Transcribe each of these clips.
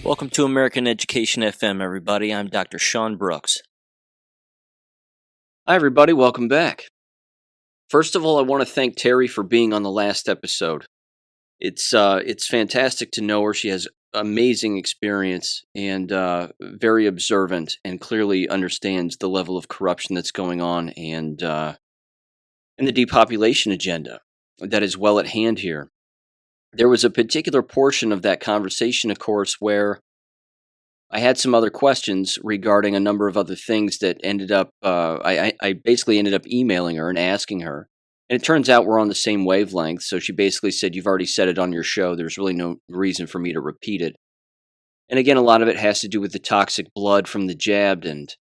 Welcome to American Education FM, everybody. I'm Dr. Sean Brooks. Hi, everybody. Welcome back. First of all, I want to thank Terry for being on the last episode. It's fantastic to know her. She has amazing experience and very observant, and clearly understands the level of corruption that's going on and the depopulation agenda that is well at hand here. There was a particular portion of that conversation, of course, where I had some other questions regarding a number of other things that ended up, I basically ended up emailing her and asking her. And it turns out we're on the same wavelength. So she basically said, "You've already said it on your show. There's really no reason for me to repeat it." And again, a lot of it has to do with the toxic blood from the jabbed and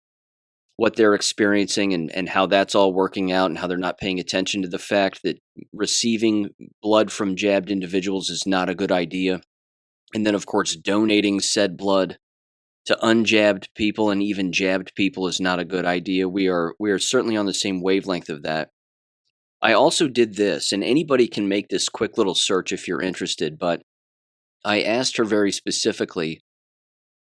what they're experiencing and how that's all working out and how they're not paying attention to the fact that receiving blood from jabbed individuals is not a good idea. And then, of course, donating said blood to unjabbed people and even jabbed people is not a good idea. We are certainly on the same wavelength of that. I also did this, and anybody can make this quick little search if you're interested, but I asked her very specifically,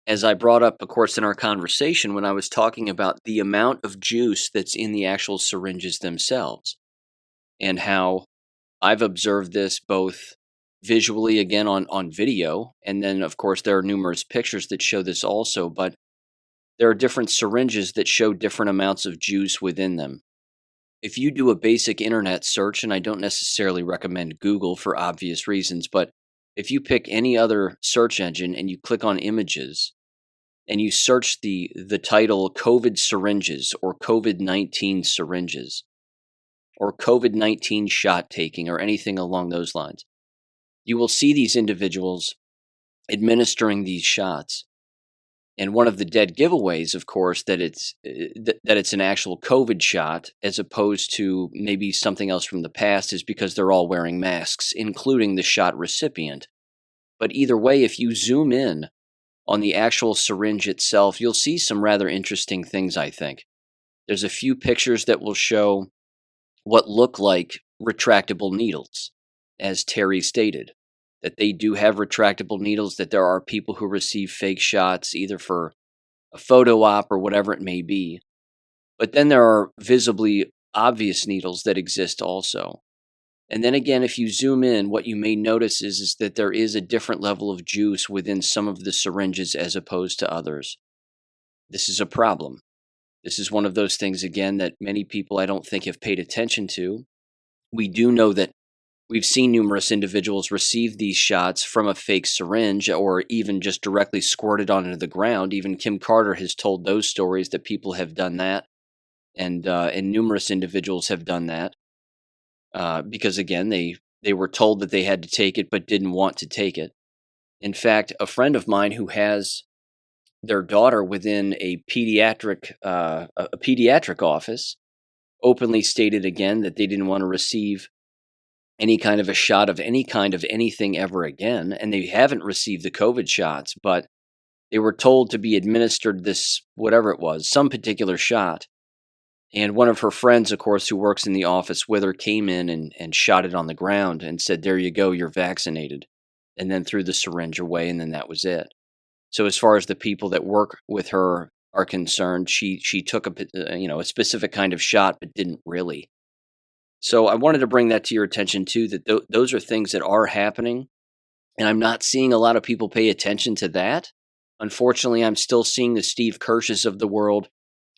as I brought up, of course, in our conversation when I was talking about the amount of juice that's in the actual syringes themselves, and how I've observed this both visually, again, on video, and then, of course, there are numerous pictures that show this also, but there are different syringes that show different amounts of juice within them. If you do a basic internet search, and I don't necessarily recommend Google for obvious reasons, but if you pick any other search engine and you click on images and you search the title COVID syringes or COVID-19 syringes or COVID-19 shot taking or anything along those lines, you will see these individuals administering these shots. And one of the dead giveaways, of course, that it's an actual COVID shot as opposed to maybe something else from the past is because they're all wearing masks, including the shot recipient. But either way, if you zoom in on the actual syringe itself, you'll see some rather interesting things, I think. There's a few pictures that will show what look like retractable needles, as Terry stated. That they do have retractable needles, that there are people who receive fake shots either for a photo op or whatever it may be. But then there are visibly obvious needles that exist also. And then again, if you zoom in, what you may notice is that there is a different level of juice within some of the syringes as opposed to others. This is a problem. This is one of those things, again, that many people I don't think have paid attention to. We do know that we've seen numerous individuals receive these shots from a fake syringe or even just directly squirted onto the ground. Even Kim Carter has told those stories that people have done that, and numerous individuals have done that because, again, they were told that they had to take it but didn't want to take it. In fact, a friend of mine who has their daughter within a pediatric office openly stated again that they didn't want to receive any kind of a shot of any kind of anything ever again, and they haven't received the COVID shots, but they were told to be administered this, whatever it was, some particular shot. And one of her friends, of course, who works in the office with her, came in and shot it on the ground and said, "There you go, you're vaccinated," and then threw the syringe away, and then that was it. So as far as the people that work with her are concerned, she took a specific kind of shot, but didn't really. So I wanted to bring that to your attention too, that those are things that are happening, and I'm not seeing a lot of people pay attention to that. Unfortunately, I'm still seeing the Steve Kirsches of the world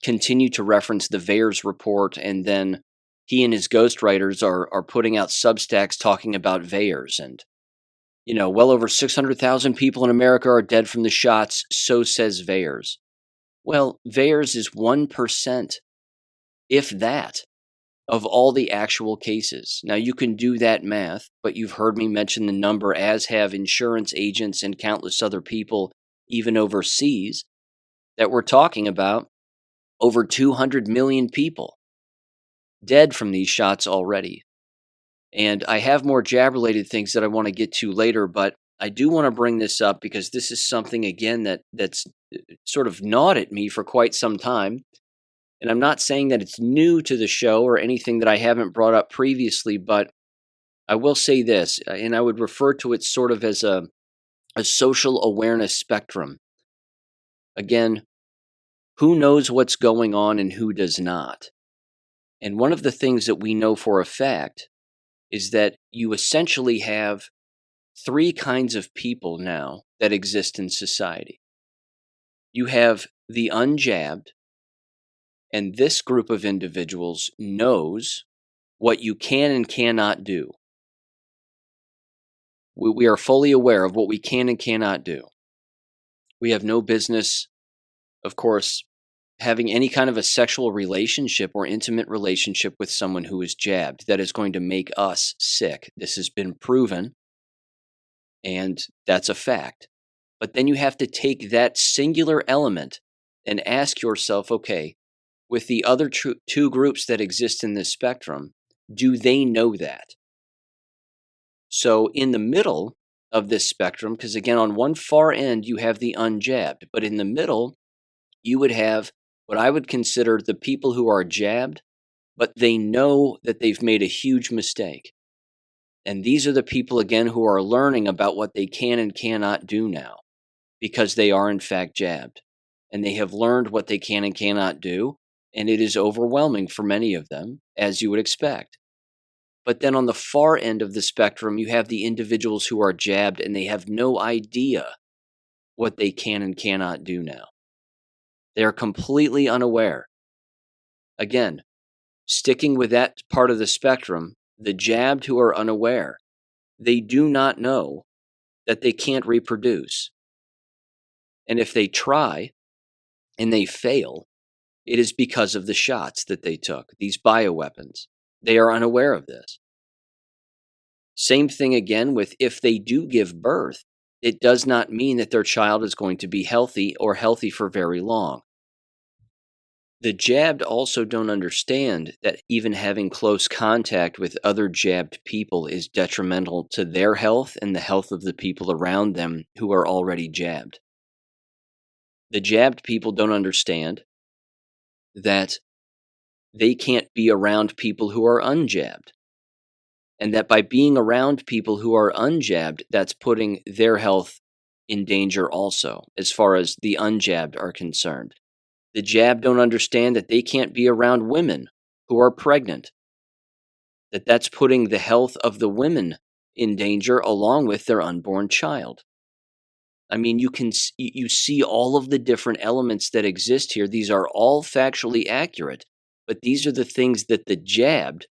continue to reference the VAERS report, and then he and his ghostwriters are putting out Substacks talking about VAERS, and well over 600,000 people in America are dead from the shots, so says VAERS. Well, VAERS is 1%, if that, of all the actual cases. Now, you can do that math, but you've heard me mention the number, as have insurance agents and countless other people, even overseas, that we're talking about over 200 million people dead from these shots already. And I have more jab-related things that I want to get to later, but I do want to bring this up because this is something, again, that's sort of gnawed at me for quite some time. And I'm not saying that it's new to the show or anything that I haven't brought up previously, but I will say this, and I would refer to it sort of as a a social awareness spectrum. Again, who knows what's going on and who does not? And one of the things that we know for a fact is that you essentially have three kinds of people now that exist in society. You have the unjabbed, and this group of individuals knows what you can and cannot do. We are fully aware of what we can and cannot do. We have no business, of course, having any kind of a sexual relationship or intimate relationship with someone who is jabbed. That is going to make us sick. This has been proven, and that's a fact. But then you have to take that singular element and ask yourself, okay, with the other two groups that exist in this spectrum, do they know that? So in the middle of this spectrum, because again, on one far end, you have the unjabbed, but in the middle, you would have what I would consider the people who are jabbed, but they know that they've made a huge mistake. And these are the people, again, who are learning about what they can and cannot do now because they are, in fact, jabbed. And they have learned what they can and cannot do, and it is overwhelming for many of them, as you would expect. But then on the far end of the spectrum, you have the individuals who are jabbed and they have no idea what they can and cannot do now. They are completely unaware. Again, sticking with that part of the spectrum, the jabbed who are unaware, they do not know that they can't reproduce. And if they try and they fail, it is because of the shots that they took, these bioweapons. They are unaware of this. Same thing again with if they do give birth, it does not mean that their child is going to be healthy or healthy for very long. The jabbed also don't understand that even having close contact with other jabbed people is detrimental to their health and the health of the people around them who are already jabbed. The jabbed people don't understand that they can't be around people who are unjabbed. And that by being around people who are unjabbed, that's putting their health in danger also, as far as the unjabbed are concerned. The jabbed don't understand that they can't be around women who are pregnant, that's putting the health of the women in danger along with their unborn child. I mean, you see all of the different elements that exist here. These are all factually accurate, but these are the things that the jabbed,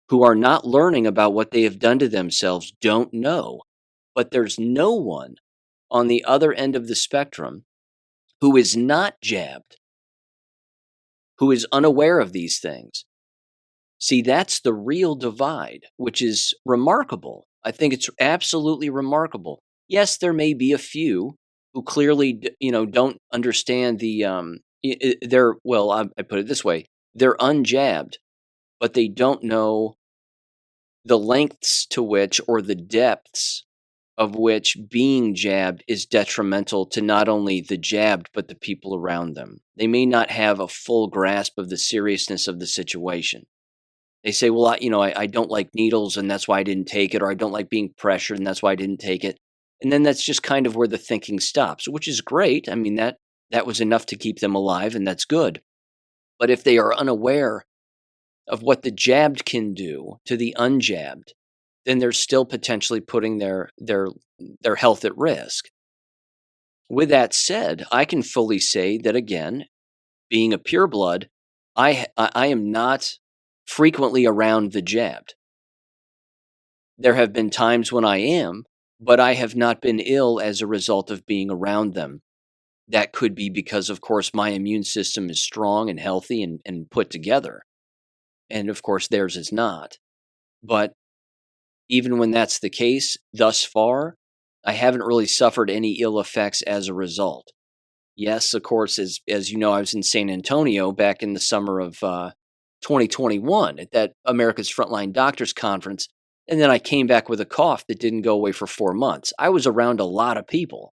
who are not learning about what they have done to themselves, don't know. But there's no one on the other end of the spectrum who is not jabbed, who is unaware of these things. See, that's the real divide, which is remarkable. I think it's absolutely remarkable. Yes, there may be a few who clearly, don't understand the. I put it this way: they're unjabbed, but they don't know the lengths to which or the depths of which being jabbed is detrimental to not only the jabbed but the people around them. They may not have a full grasp of the seriousness of the situation. They say, well, I don't like needles and that's why I didn't take it, or I don't like being pressured and that's why I didn't take it. And then that's just kind of where the thinking stops, which is great. I mean, that was enough to keep them alive, and that's good. But if they are unaware of what the jabbed can do to the unjabbed, then they're still potentially putting their health at risk. With that said, I can fully say that, again, being a pureblood, I am not frequently around the jabbed. There have been times when I am, but I have not been ill as a result of being around them. That could be because, of course, my immune system is strong and healthy and put together. And, of course, theirs is not. But even when that's the case, thus far, I haven't really suffered any ill effects as a result. Yes, of course, as you know, I was in San Antonio back in the summer of 2021 at that America's Frontline Doctors Conference, and then I came back with a cough that didn't go away for 4 months. I was around a lot of people,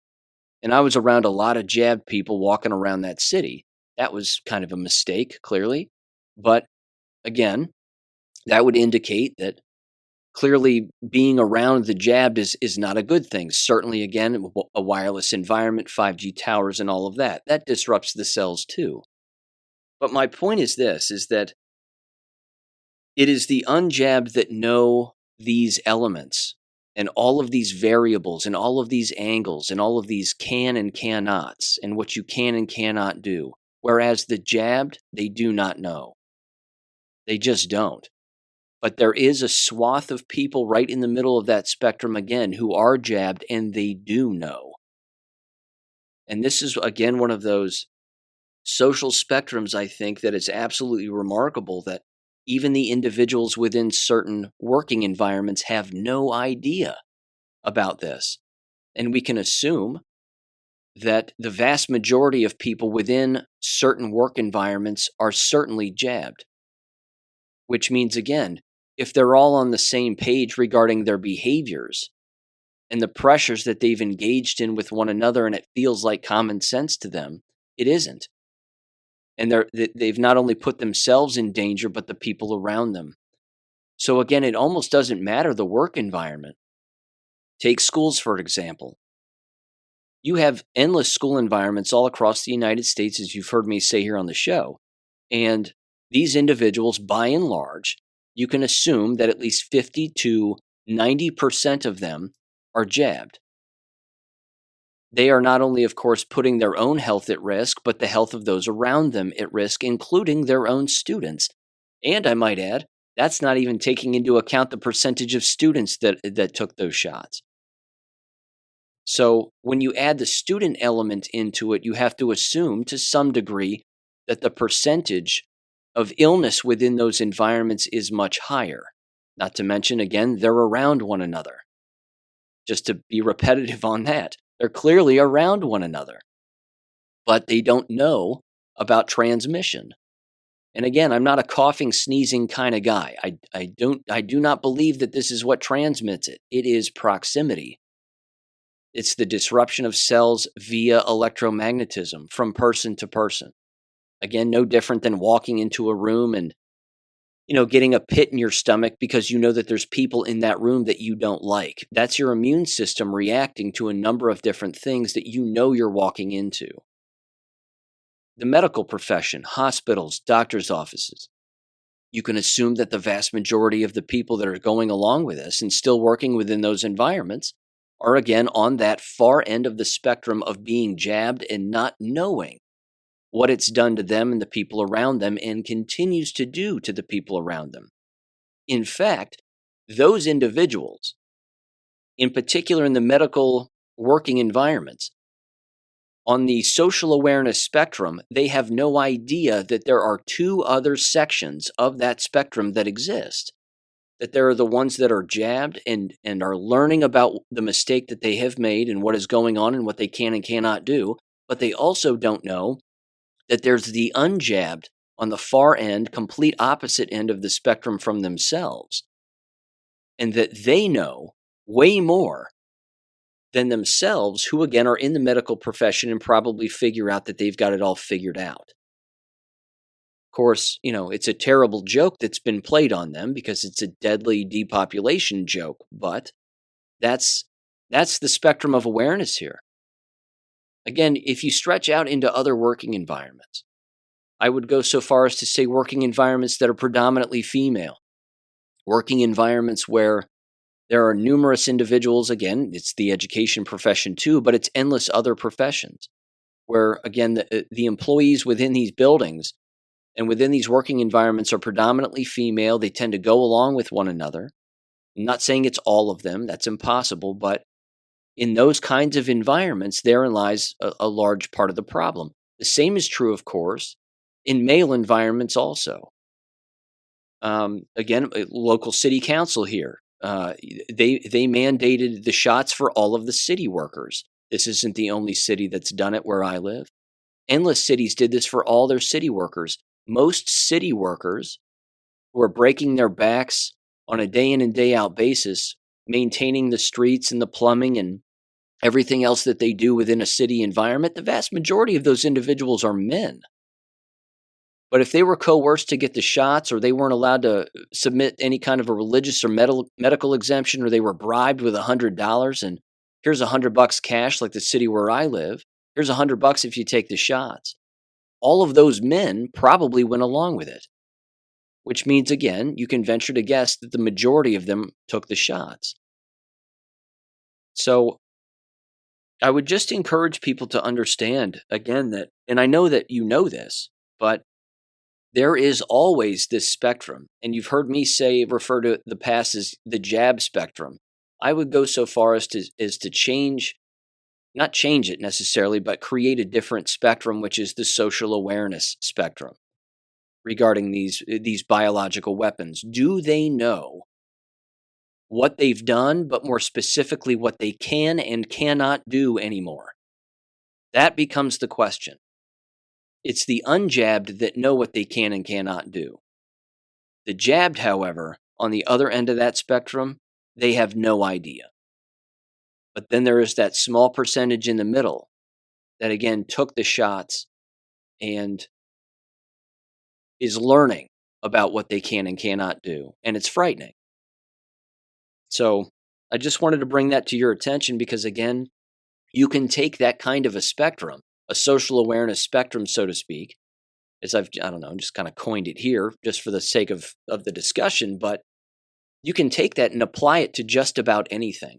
and I was around a lot of jabbed people walking around that city. That was kind of a mistake, clearly. But again, that would indicate that Clearly, being around the jabbed is not a good thing. Certainly, again, a wireless environment, 5G towers, and all of that. That disrupts the cells too. But my point is this, is that it is the unjabbed that know these elements and all of these variables and all of these angles and all of these can and cannots and what you can and cannot do. Whereas the jabbed, they do not know. They just don't. But there is a swath of people right in the middle of that spectrum again who are jabbed and they do know. And this is, again, one of those social spectrums, I think, that it's absolutely remarkable that even the individuals within certain working environments have no idea about this. And we can assume that the vast majority of people within certain work environments are certainly jabbed, which means, again, if they're all on the same page regarding their behaviors and the pressures that they've engaged in with one another, and it feels like common sense to them, it isn't. And they've not only put themselves in danger, but the people around them. So again, it almost doesn't matter the work environment. Take schools, for example. You have endless school environments all across the United States, as you've heard me say here on the show. And these individuals, by and large, you can assume that at least 50 to 90% of them are jabbed. They are not only, of course, putting their own health at risk, but the health of those around them at risk, including their own students. And I might add, that's not even taking into account the percentage of students that took those shots. So when you add the student element into it, you have to assume to some degree that the percentage of illness within those environments is much higher. Not to mention, again, they're around one another. Just to be repetitive on that, they're clearly around one another, but they don't know about transmission. And again, I'm not a coughing, sneezing kind of guy. I do not believe that this is what transmits it. It is proximity. It's the disruption of cells via electromagnetism from person to person. Again, no different than walking into a room and, getting a pit in your stomach because you know that there's people in that room that you don't like. That's your immune system reacting to a number of different things that you know you're walking into. The medical profession, hospitals, doctors' offices. You can assume that the vast majority of the people that are going along with this and still working within those environments are, again, on that far end of the spectrum of being jabbed and not knowing what it's done to them and the people around them and continues to do to the people around them. In fact, those individuals, in particular in the medical working environments, on the social awareness spectrum, they have no idea that there are two other sections of that spectrum that exist. That there are the ones that are jabbed and are learning about the mistake that they have made and what is going on and what they can and cannot do, but they also don't know that there's the unjabbed on the far end, complete opposite end of the spectrum from themselves, and that they know way more than themselves, who again are in the medical profession and probably figure out that they've got it all figured out. Of course, it's a terrible joke that's been played on them because it's a deadly depopulation joke, but that's the spectrum of awareness here. Again, if you stretch out into other working environments, I would go so far as to say working environments that are predominantly female, working environments where there are numerous individuals. Again, it's the education profession too, but it's endless other professions where, again, the employees within these buildings and within these working environments are predominantly female. They tend to go along with one another. I'm not saying it's all of them. That's impossible. But in those kinds of environments, therein lies a large part of the problem. The same is true, of course, in male environments also. Again, local city council here. They mandated the shots for all of the city workers. This isn't the only city that's done it where I live. Endless cities did this for all their city workers. Most city workers who are breaking their backs on a day in and day out basis, maintaining the streets and the plumbing and everything else that they do within a city environment, the vast majority of those individuals are men. But if they were coerced to get the shots, or they weren't allowed to submit any kind of a religious or medical exemption, or they were bribed with $100 and here's $100 cash, like the city where I live, here's $100 if you take the shots. All of those men probably went along with it, which means, again, you can venture to guess that the majority of them took the shots. So I would just encourage people to understand, again, that, and I know that you know this, but there is always this spectrum. And you've heard me refer to the past as the jab spectrum. I would go so far as to change, not change it necessarily, but create a different spectrum, which is the social awareness spectrum regarding these biological weapons. Do they know what they've done, but more specifically what they can and cannot do anymore? That becomes the question. It's the unjabbed that know what they can and cannot do. The jabbed, however, on the other end of that spectrum, they have no idea. But then there is that small percentage in the middle that, again, took the shots and is learning about what they can and cannot do. And it's frightening. So I just wanted to bring that to your attention because, again, you can take that kind of a spectrum, a social awareness spectrum, so to speak, as I don't know, just kind of coined it here just for the sake of the discussion, but you can take that and apply it to just about anything,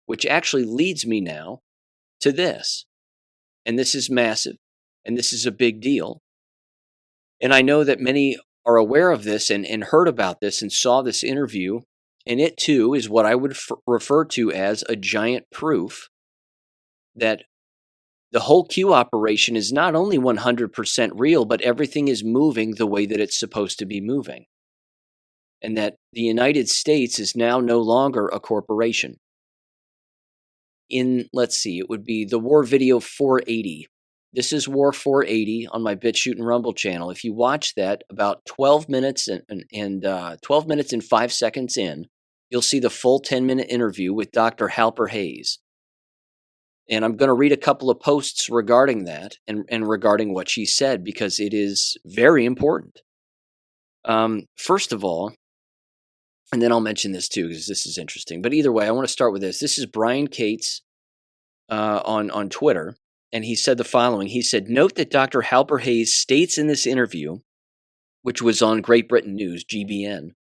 which actually leads me now to this. And this is massive, and this is a big deal. And I know that many are aware of this and heard about this and saw this interview, and it too is what I would refer to as a giant proof that the whole Q operation is not only 100% real, but everything is moving the way that it's supposed to be moving. And that the United States is now no longer a corporation. Let's see, it would be the War Video 480. This is War 480 on my BitChute and Rumble channel. If you watch that about 12 minutes and 12 minutes and 5 seconds in, you'll see the full 10-minute interview with Dr. Halper Hayes. And I'm going to read a couple of posts regarding that and regarding what she said, because it is very important. First of all, and then I'll mention this too, because this is interesting. But either way, I want to start with this. This is Brian Cates on Twitter, and he said the following. He said, "Note that Dr. Halper Hayes states in this interview, which was on Great Britain News, GBN,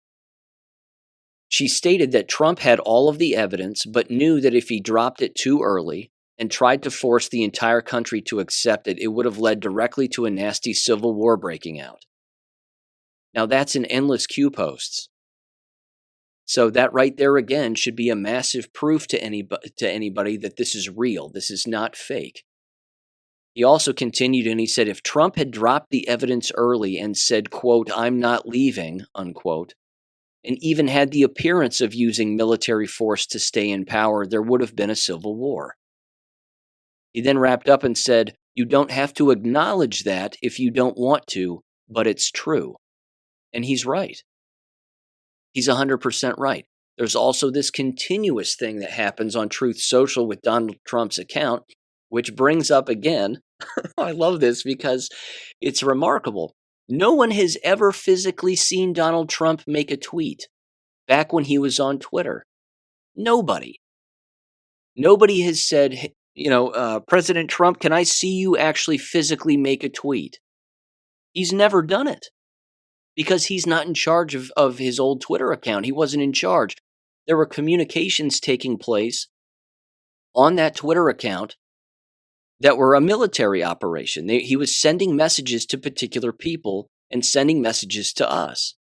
she stated that Trump had all of the evidence, but knew that if he dropped it too early and tried to force the entire country to accept it, it would have led directly to a nasty civil war breaking out." Now, that's in endless Q posts. So that right there again should be a massive proof to anybody that this is real. This is not fake. He also continued and he said, if Trump had dropped the evidence early and said, quote, "I'm not leaving," unquote, and even had the appearance of using military force to stay in power, there would have been a civil war. He then wrapped up and said, "You don't have to acknowledge that if you don't want to, but it's true." And he's right. He's 100% right. There's also this continuous thing that happens on Truth Social with Donald Trump's account, which brings up again, I love this because it's remarkable. No one has ever physically seen Donald Trump make a tweet back when he was on Twitter. Nobody. Nobody has said, President Trump, can I see you actually physically make a tweet? He's never done it. Because he's not in charge of his old Twitter account. He wasn't in charge. There were communications taking place on that Twitter account that were a military operation. He was sending messages to particular people and sending messages to us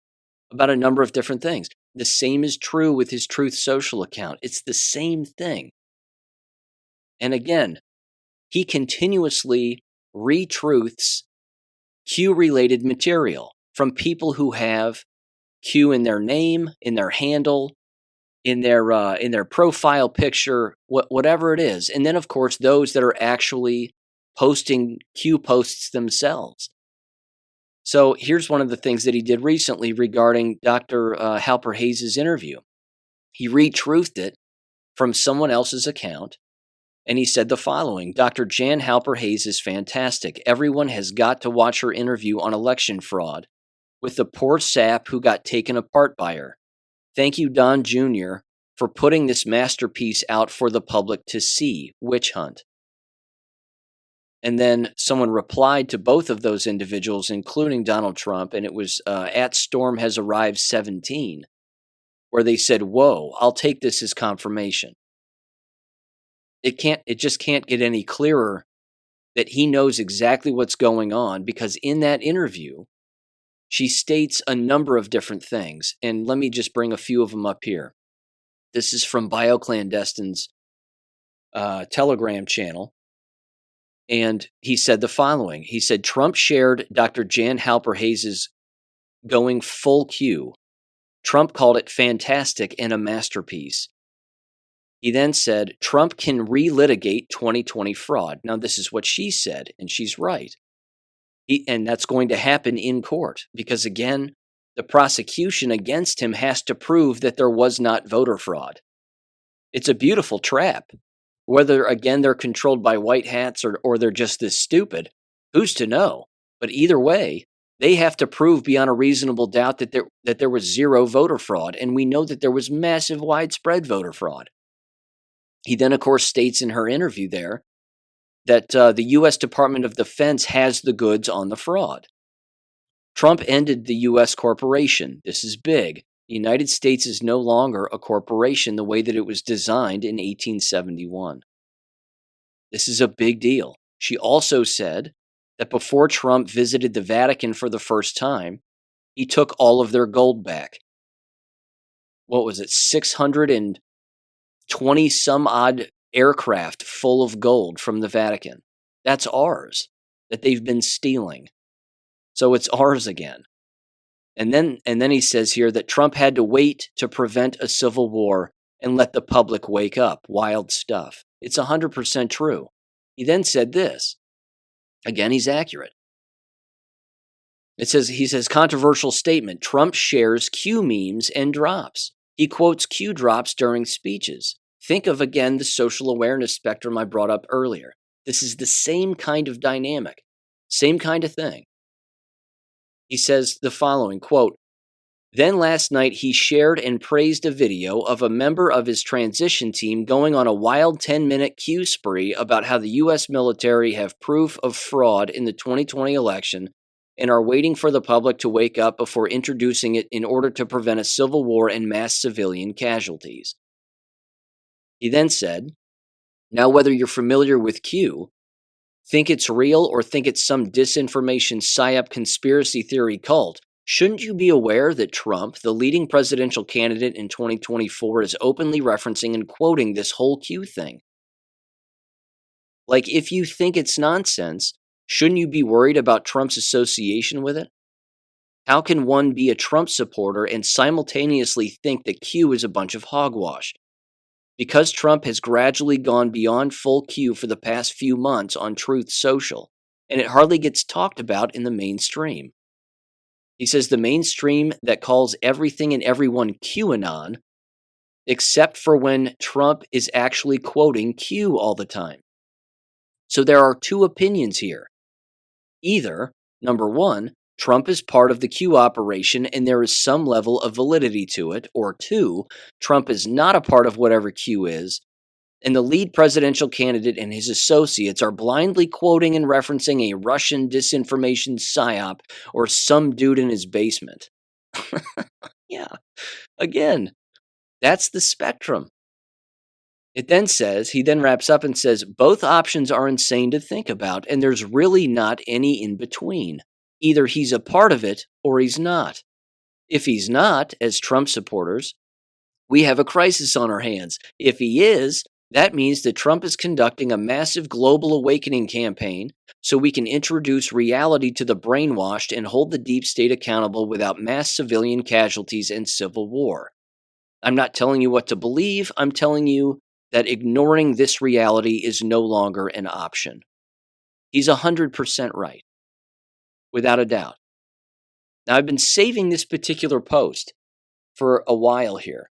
about a number of different things. The same is true with his Truth Social account. It's the same thing. And again, he continuously retruths Q-related material from people who have Q in their name, in their handle, in their profile picture, whatever it is. And then, of course, those that are actually posting Q posts themselves. So here's one of the things that he did recently regarding Dr. Halper Hayes' interview. He retruthed it from someone else's account, And he said the following: Dr. Jan Halper Hayes is fantastic. Everyone has got to watch her interview on election fraud with the poor sap who got taken apart by her. Thank you, Don Jr., for putting this masterpiece out for the public to see. Witch hunt. And then someone replied to both of those individuals, including Donald Trump, and it was at Storm Has Arrived 17, where they said, "Whoa, I'll take this as confirmation." It just can't get any clearer that he knows exactly what's going on, because in that interview, she states a number of different things. And let me just bring a few of them up here. This is from BioClandestine's Telegram channel. And he said the following. He said, Trump shared Dr. Jan Halper Hayes' going full Q. Trump called it fantastic and a masterpiece. He then said, Trump can relitigate 2020 fraud. Now, this is what she said, and she's right. And that's going to happen in court because, again, the prosecution against him has to prove that there was not voter fraud. It's a beautiful trap. Whether, again, they're controlled by white hats or they're just this stupid, who's to know? But either way, they have to prove beyond a reasonable doubt that there was zero voter fraud, and we know that there was massive widespread voter fraud. He then, of course, states in her interview there that the U.S. Department of Defense has the goods on the fraud. Trump ended the U.S. corporation. This is big. The United States is no longer a corporation the way that it was designed in 1871. This is a big deal. She also said that before Trump visited the Vatican for the first time, he took all of their gold back. What was it? 620 some odd aircraft full of gold from the Vatican. That's ours that they've been stealing. So it's ours again. And then he says here that Trump had to wait to prevent a civil war and let the public wake up. Wild stuff. It's 100% true. He then said this. Again, he's accurate. He says, controversial statement. Trump shares Q memes and drops. He quotes Q drops during speeches. Think of, again, the social awareness spectrum I brought up earlier. This is the same kind of dynamic, same kind of thing. He says the following, quote, then last night he shared and praised a video of a member of his transition team going on a wild 10-minute Q spree about how the U.S. military have proof of fraud in the 2020 election and are waiting for the public to wake up before introducing it in order to prevent a civil war and mass civilian casualties. He then said, now whether you're familiar with Q, think it's real or think it's some disinformation psyop conspiracy theory cult, shouldn't you be aware that Trump, the leading presidential candidate in 2024, is openly referencing and quoting this whole Q thing? Like, if you think it's nonsense, shouldn't you be worried about Trump's association with it? How can one be a Trump supporter and simultaneously think that Q is a bunch of hogwash? Because Trump has gradually gone beyond full Q for the past few months on Truth Social, and it hardly gets talked about in the mainstream. He says the mainstream that calls everything and everyone QAnon, except for when Trump is actually quoting Q all the time. So there are two opinions here. Either, number one, Trump is part of the Q operation and there is some level of validity to it, or two, Trump is not a part of whatever Q is, and the lead presidential candidate and his associates are blindly quoting and referencing a Russian disinformation psyop or some dude in his basement. Yeah, again, that's the spectrum. It then says, he then wraps up and says, both options are insane to think about, and there's really not any in between. Either he's a part of it or he's not. If he's not, as Trump supporters, we have a crisis on our hands. If he is, that means that Trump is conducting a massive global awakening campaign so we can introduce reality to the brainwashed and hold the deep state accountable without mass civilian casualties and civil war. I'm not telling you what to believe. I'm telling you that ignoring this reality is no longer an option. He's 100% right, without a doubt. Now, I've been saving this particular post for a while here.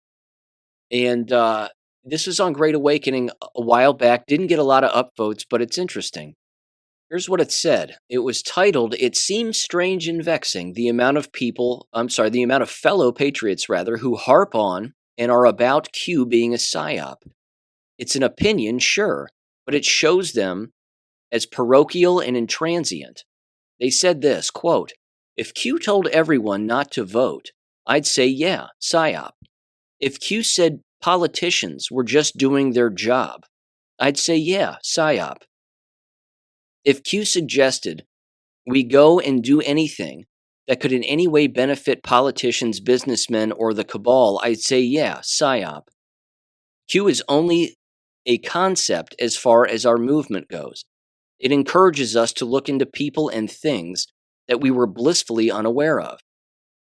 And This was on Great Awakening a while back. Didn't get a lot of upvotes, but it's interesting. Here's what it said. It was titled, "It Seems Strange and Vexing the amount of people, the amount of fellow patriots, rather, who harp on and are about Q being a psyop. It's an opinion, sure, but it shows them as parochial and intransient." They said this, quote, "If Q told everyone not to vote, I'd say, yeah, psyop. If Q said politicians were just doing their job, I'd say, yeah, psyop. If Q suggested we go and do anything that could in any way benefit politicians, businessmen, or the cabal, I'd say, yeah, psyop. Q is only a concept as far as our movement goes. It encourages us to look into people and things that we were blissfully unaware of.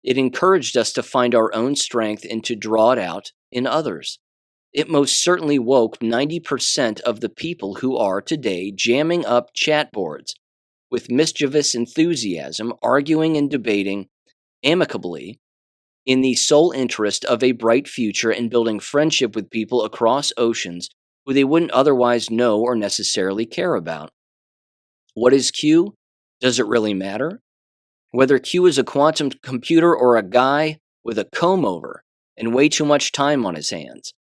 It encouraged us to find our own strength and to draw it out in others. It most certainly woke 90% of the people who are today jamming up chat boards with mischievous enthusiasm, arguing and debating amicably in the sole interest of a bright future and building friendship with people across oceans who they wouldn't otherwise know or necessarily care about. What is Q? Does it really matter? Whether Q is a quantum computer or a guy with a comb over and way too much time on his hands.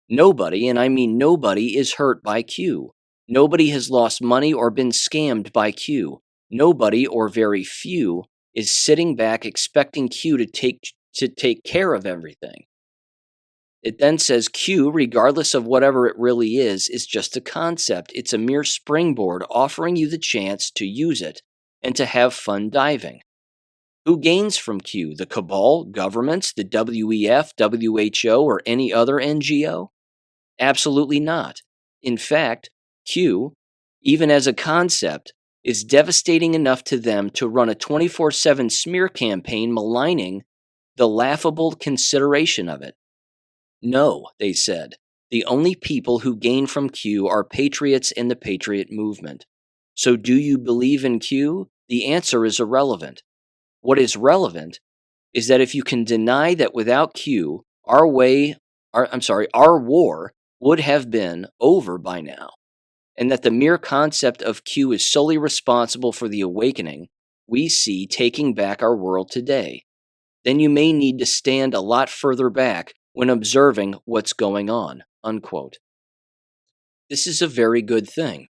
Nobody, and I mean nobody, is hurt by Q. Nobody has lost money or been scammed by Q. Nobody, or very few, is sitting back expecting Q to take care of everything. It then says Q, regardless of whatever it really is just a concept. It's a mere springboard offering you the chance to use it and to have fun diving. Who gains from Q? The cabal, governments, the WEF, WHO, or any other NGO? Absolutely not. In fact, Q, even as a concept, is devastating enough to them to run a 24/7 smear campaign maligning the laughable consideration of it. No, they said, the only people who gain from Q are patriots in the patriot movement. So do you believe in Q? The answer is irrelevant. What is relevant is that if you can deny that without Q, our war would have been over by now, and that the mere concept of Q is solely responsible for the awakening we see taking back our world today, then you may need to stand a lot further back when observing what's going on, unquote. This is a very good thing.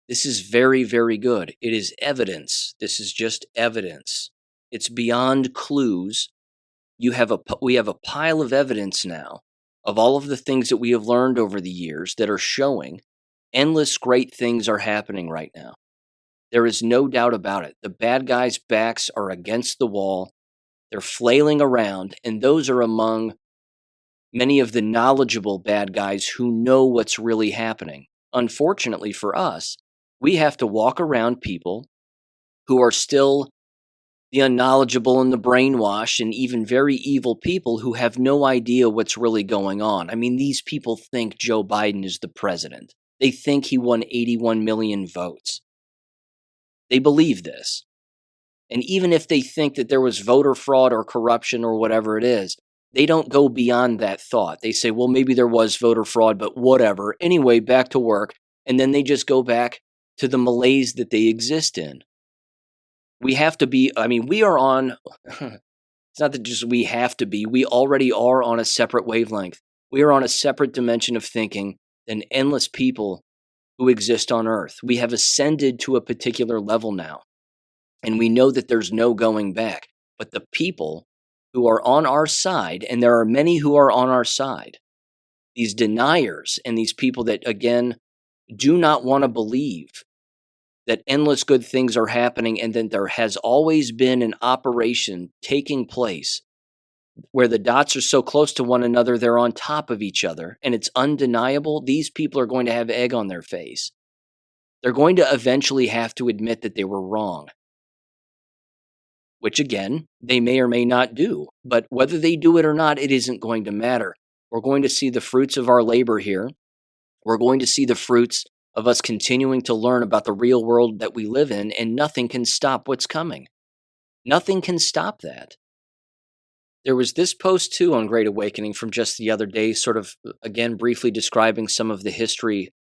This is very, very good. It is evidence. This is just evidence. It's beyond clues. We have a pile of evidence now of all of the things that we have learned over the years that are showing endless great things are happening right now. There is no doubt about it. The bad guys' backs are against the wall. They're flailing around, and those are among many of the knowledgeable bad guys who know what's really happening. Unfortunately for us, we have to walk around people who are still the unknowledgeable and the brainwashed and even very evil people who have no idea what's really going on. I mean, these people think Joe Biden is the president. They think he won 81 million votes. They believe this. And even if they think that there was voter fraud or corruption or whatever it is, they don't go beyond that thought. They say, well, maybe there was voter fraud, but whatever. Anyway, back to work. And then they just go back to the malaise that they exist in. We have to be, we are on, it's not that just we have to be, we already are on a separate wavelength. We are on a separate dimension of thinking than endless people who exist on Earth. We have ascended to a particular level now, and we know that there's no going back. But the people who are on our side, and there are many who are on our side, these deniers and these people that, again, do not want to believe that endless good things are happening and that there has always been an operation taking place where the dots are so close to one another, they're on top of each other, and it's undeniable. These people are going to have egg on their face. They're going to eventually have to admit that they were wrong, which, again, they may or may not do. But whether they do it or not, it isn't going to matter. We're going to see the fruits of our labor here. We're going to see the fruits of us continuing to learn about the real world that we live in, and nothing can stop what's coming. Nothing can stop that. There was this post too on Great Awakening from just the other day, sort of again briefly describing some of the history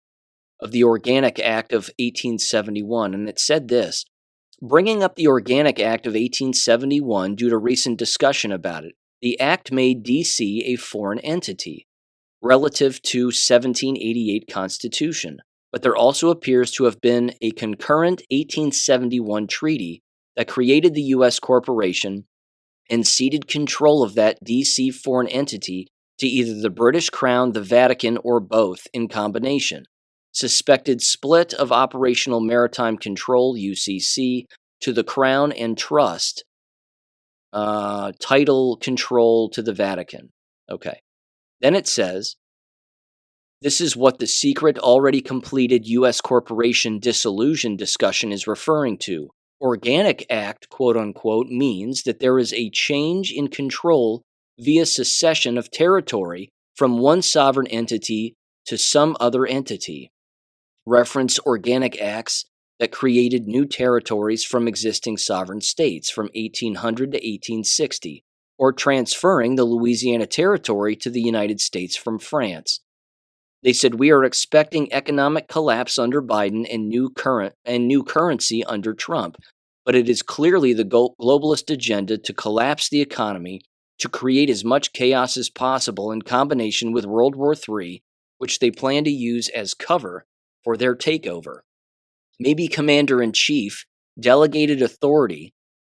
of the Organic Act of 1871. And it said this: bringing up the Organic Act of 1871 due to recent discussion about it. The act made D.C. a foreign entity relative to 1788 Constitution, but there also appears to have been a concurrent 1871 treaty that created the U.S. corporation and ceded control of that D.C. foreign entity to either the British Crown, the Vatican, or both in combination. Suspected split of operational maritime control, UCC, to the Crown and Trust, title control to the Vatican. Okay. Then it says, this is what the secret, already completed U.S. corporation dissolution discussion is referring to. Organic Act, quote unquote, means that there is a change in control via secession of territory from one sovereign entity to some other entity. Reference organic acts that created new territories from existing sovereign states from 1800 to 1860, or transferring the Louisiana Territory to the United States from France. They said, we are expecting economic collapse under Biden and new currency under Trump, but it is clearly the globalist agenda to collapse the economy, to create as much chaos as possible in combination with World War III, which they plan to use as cover for their takeover. Maybe Commander-in-Chief, delegated authority,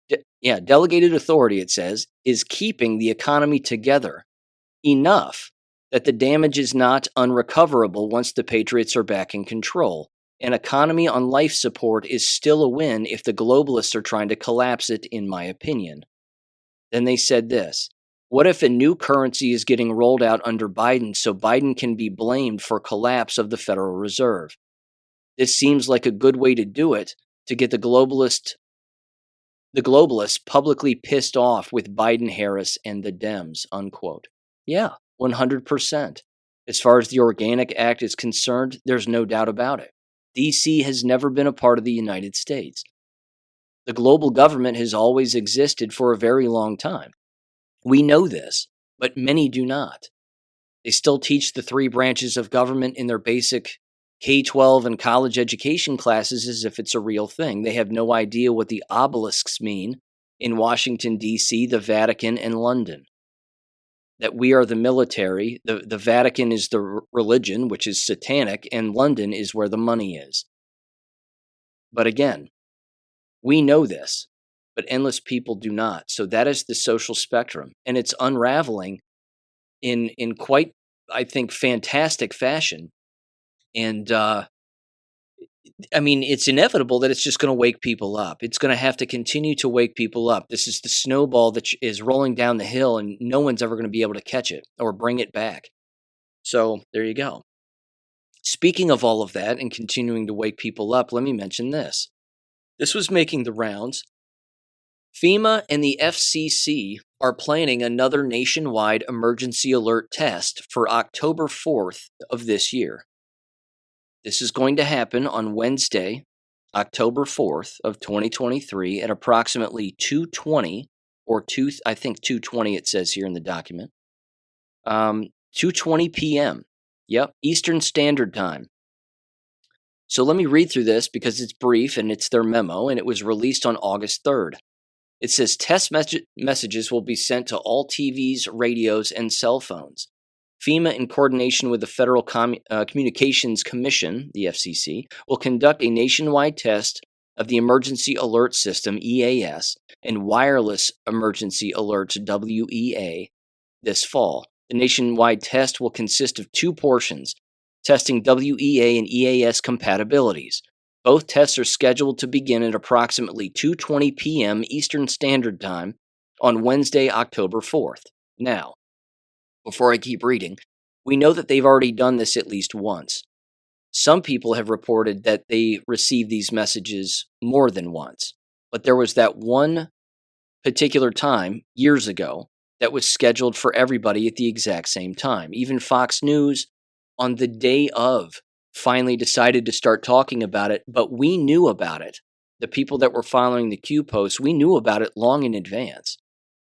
it says, is keeping the economy together enough that the damage is not unrecoverable once the Patriots are back in control. An economy on life support is still a win if the globalists are trying to collapse it, in my opinion. Then they said this: what if a new currency is getting rolled out under Biden so Biden can be blamed for collapse of the Federal Reserve? This seems like a good way to do it, to get the globalists publicly pissed off with Biden, Harris, and the Dems, unquote. Yeah, 100%. As far as the Organic Act is concerned, there's no doubt about it. D.C. has never been a part of the United States. The global government has always existed for a very long time. We know this, but many do not. They still teach the three branches of government in their basic K-12 and college education classes as if it's a real thing. They have no idea what the obelisks mean in Washington, D.C., the Vatican, and London. That we are the military, the Vatican is the religion, which is satanic, and London is where the money is. But again, we know this, but endless people do not. So that is the social spectrum, and it's unraveling in quite, I think, fantastic fashion. And it's inevitable that it's just going to wake people up. It's going to have to continue to wake people up. This is the snowball that is rolling down the hill, and no one's ever going to be able to catch it or bring it back. So there you go. Speaking of all of that and continuing to wake people up, let me mention this. This was making the rounds. FEMA and the FCC are planning another nationwide emergency alert test for October 4th of this year. This is going to happen on Wednesday, October 4th of 2023 at approximately 2:20 or 2:20 it says here in the document. 2:20 p.m. Yep, Eastern Standard Time. So let me read through this because it's brief and it's their memo, and it was released on August 3rd. It says test messages will be sent to all TVs, radios, and cell phones. FEMA, in coordination with the Federal Communications Commission, the FCC, will conduct a nationwide test of the Emergency Alert System, EAS, and Wireless Emergency Alerts, WEA, this fall. The nationwide test will consist of two portions, testing WEA and EAS compatibilities. Both tests are scheduled to begin at approximately 2:20 p.m. Eastern Standard Time on Wednesday, October 4th. Now, before I keep reading, we know that they've already done this at least once. Some people have reported that they received these messages more than once, but there was that one particular time, years ago, that was scheduled for everybody at the exact same time. Even Fox News, on the day of, finally decided to start talking about it, but we knew about it. The people that were following the Q posts, we knew about it long in advance.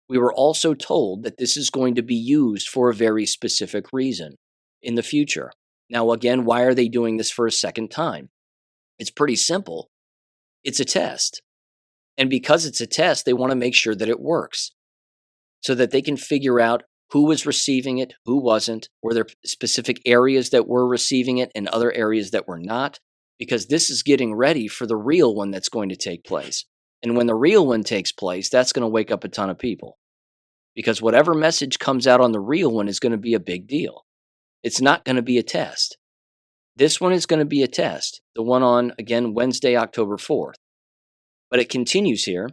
We were also told that this is going to be used for a very specific reason in the future. Now, again, why are they doing this for a second time? It's pretty simple. It's a test. And because it's a test, they want to make sure that it works so that they can figure out who was receiving it, who wasn't, were there specific areas that were receiving it and other areas that were not, because this is getting ready for the real one that's going to take place. And when the real one takes place, that's going to wake up a ton of people, because whatever message comes out on the real one is going to be a big deal. It's not going to be a test. This one is going to be a test, the one on, again, Wednesday, October 4th. But it continues here.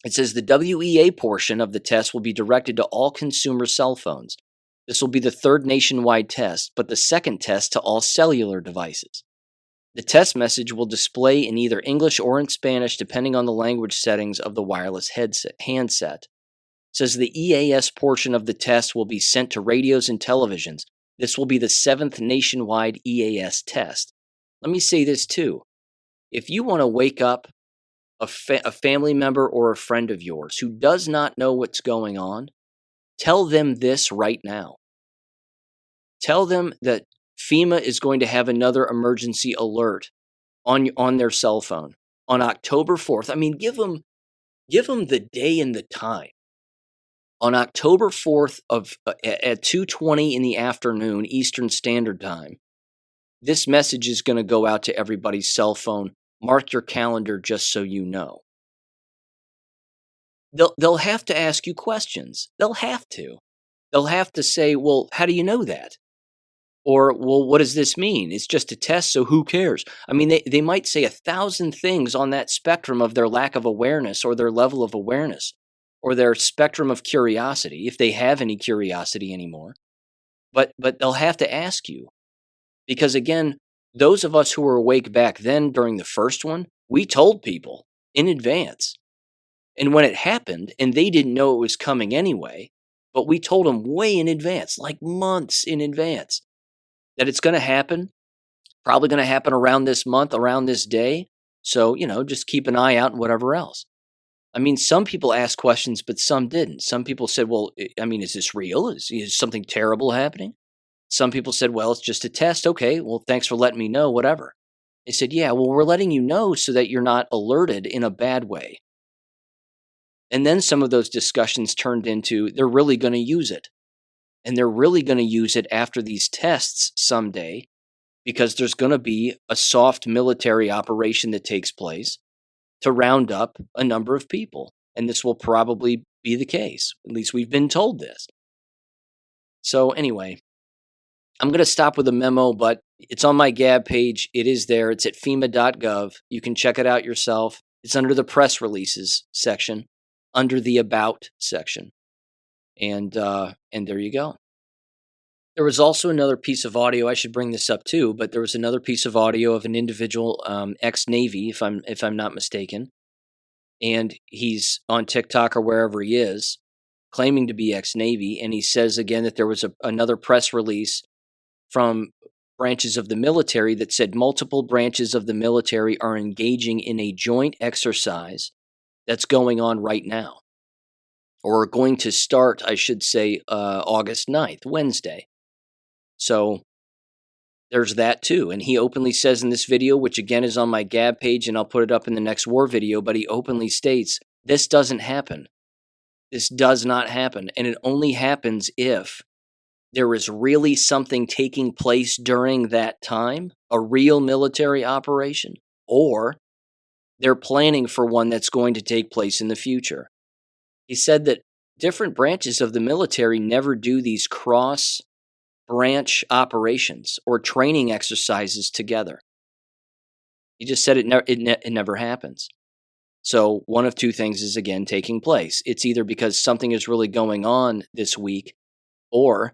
It says the WEA portion of the test will be directed to all consumer cell phones. This will be the third nationwide test, but the second test to all cellular devices. The test message will display in either English or in Spanish, depending on the language settings of the wireless handset. It says the EAS portion of the test will be sent to radios and televisions. This will be the 7th nationwide EAS test. Let me say this too. If you want to wake up a family member or a friend of yours who does not know what's going on, tell them this right now. Tell them that FEMA is going to have another emergency alert on their cell phone on October 4th. I mean, give them the day and the time. On October 4th at 2:20 in the afternoon Eastern Standard Time, this message is going to go out to everybody's cell phone. Mark your calendar just so you know. They'll have to ask you questions. They'll have to. They'll have to say, well, how do you know that? Or, well, what does this mean? It's just a test, so who cares? I mean, they might say 1,000 things on that spectrum of their lack of awareness or their level of awareness or their spectrum of curiosity, if they have any curiosity anymore. But they'll have to ask you. Because again, those of us who were awake back then during the first one, we told people in advance. And when it happened, and they didn't know it was coming anyway, but we told them way in advance, like months in advance, that it's going to happen, probably going to happen around this month, around this day. So, just keep an eye out and whatever else. I mean, some people asked questions, but some didn't. Some people said, well, is this real? Is something terrible happening? Some people said, well, it's just a test. Okay, well, thanks for letting me know, whatever. They said, yeah, well, we're letting you know so that you're not alerted in a bad way. And then some of those discussions turned into they're really going to use it. And they're really going to use it after these tests someday, because there's going to be a soft military operation that takes place to round up a number of people. And this will probably be the case. At least we've been told this. So anyway, I'm going to stop with a memo, but it's on my Gab page. It is there. It's at FEMA.gov. You can check it out yourself. It's under the press releases section, under the about section. And there you go. There was also another piece of audio. I should bring this up too, but there was another piece of audio of an individual, ex-Navy, if I'm not mistaken, and he's on TikTok or wherever he is, claiming to be ex-Navy, and he says again that there was another press release from branches of the military that said multiple branches of the military are engaging in a joint exercise that's going on right now, or going to start, I should say, August 9th, Wednesday. So there's that too. And he openly says in this video, which again is on my Gab page, and I'll put it up in the next war video, but he openly states, this doesn't happen. This does not happen. And it only happens if there is really something taking place during that time, a real military operation, or they're planning for one that's going to take place in the future. He said that different branches of the military never do these cross-branch operations or training exercises together. He just said it never happens. So one of two things is again taking place. It's either because something is really going on this week, or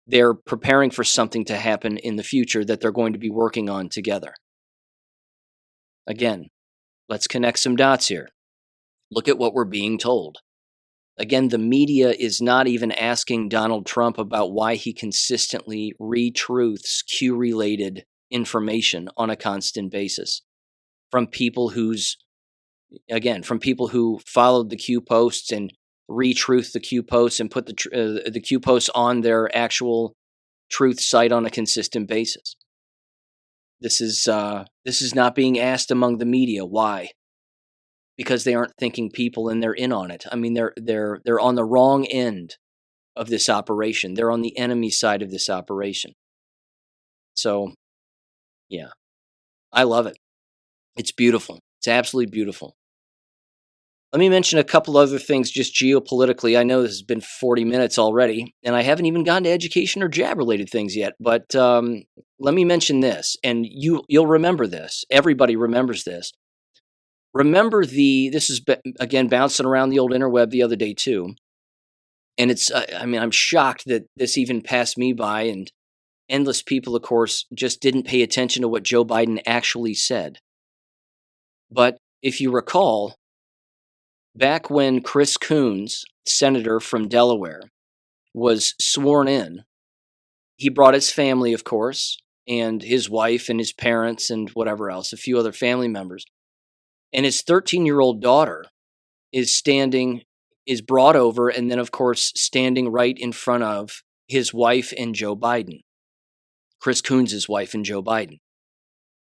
they're preparing for something to happen in the future that they're going to be working on together. Again, let's connect some dots here. Look at what we're being told. Again, the media is not even asking Donald Trump about why he consistently retruths Q-related information on a constant basis from people who followed the Q posts and retruth the Q posts and put the Q posts on their actual truth site on a consistent basis. This is not being asked among the media. Why? Because they aren't thinking people and they're in on it. I mean, they're on the wrong end of this operation. They're on the enemy side of this operation. So, yeah, I love it. It's beautiful. It's absolutely beautiful. Let me mention a couple other things just geopolitically. I know this has been 40 minutes already, and I haven't even gotten to education or jab-related things yet, but let me mention this, and you'll remember this. Everybody remembers this. Remember this is, again, bouncing around the old interweb the other day, too, and it's, I'm shocked that this even passed me by, and endless people, of course, just didn't pay attention to what Joe Biden actually said. But if you recall, back when Chris Coons, senator from Delaware, was sworn in, he brought his family, of course, and his wife and his parents and whatever else, a few other family members. And his 13-year-old daughter is brought over, and then, of course, standing right in front of his wife and Joe Biden, Chris Coons' wife and Joe Biden.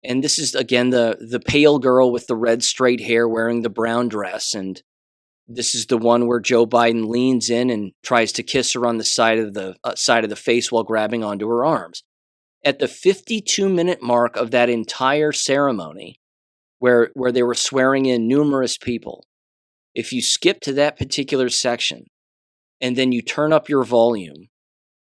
And this is, again, the pale girl with the red straight hair wearing the brown dress, and this is the one where Joe Biden leans in and tries to kiss her on the side of the face while grabbing onto her arms. At the 52-minute mark of that entire ceremony, where they were swearing in numerous people, if you skip to that particular section and then you turn up your volume,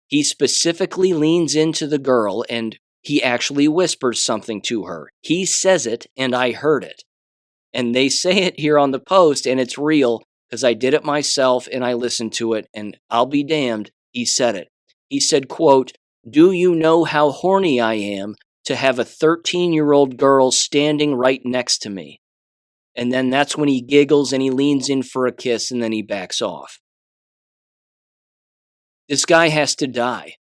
he specifically leans into the girl and he actually whispers something to her. He says it, and I heard it. And they say it here on the post, and it's real because I did it myself and I listened to it, and I'll be damned, he said it. He said, quote, "Do you know how horny I am to have a 13-year-old girl standing right next to me?" And then that's when he giggles and he leans in for a kiss and then he backs off. This guy has to die.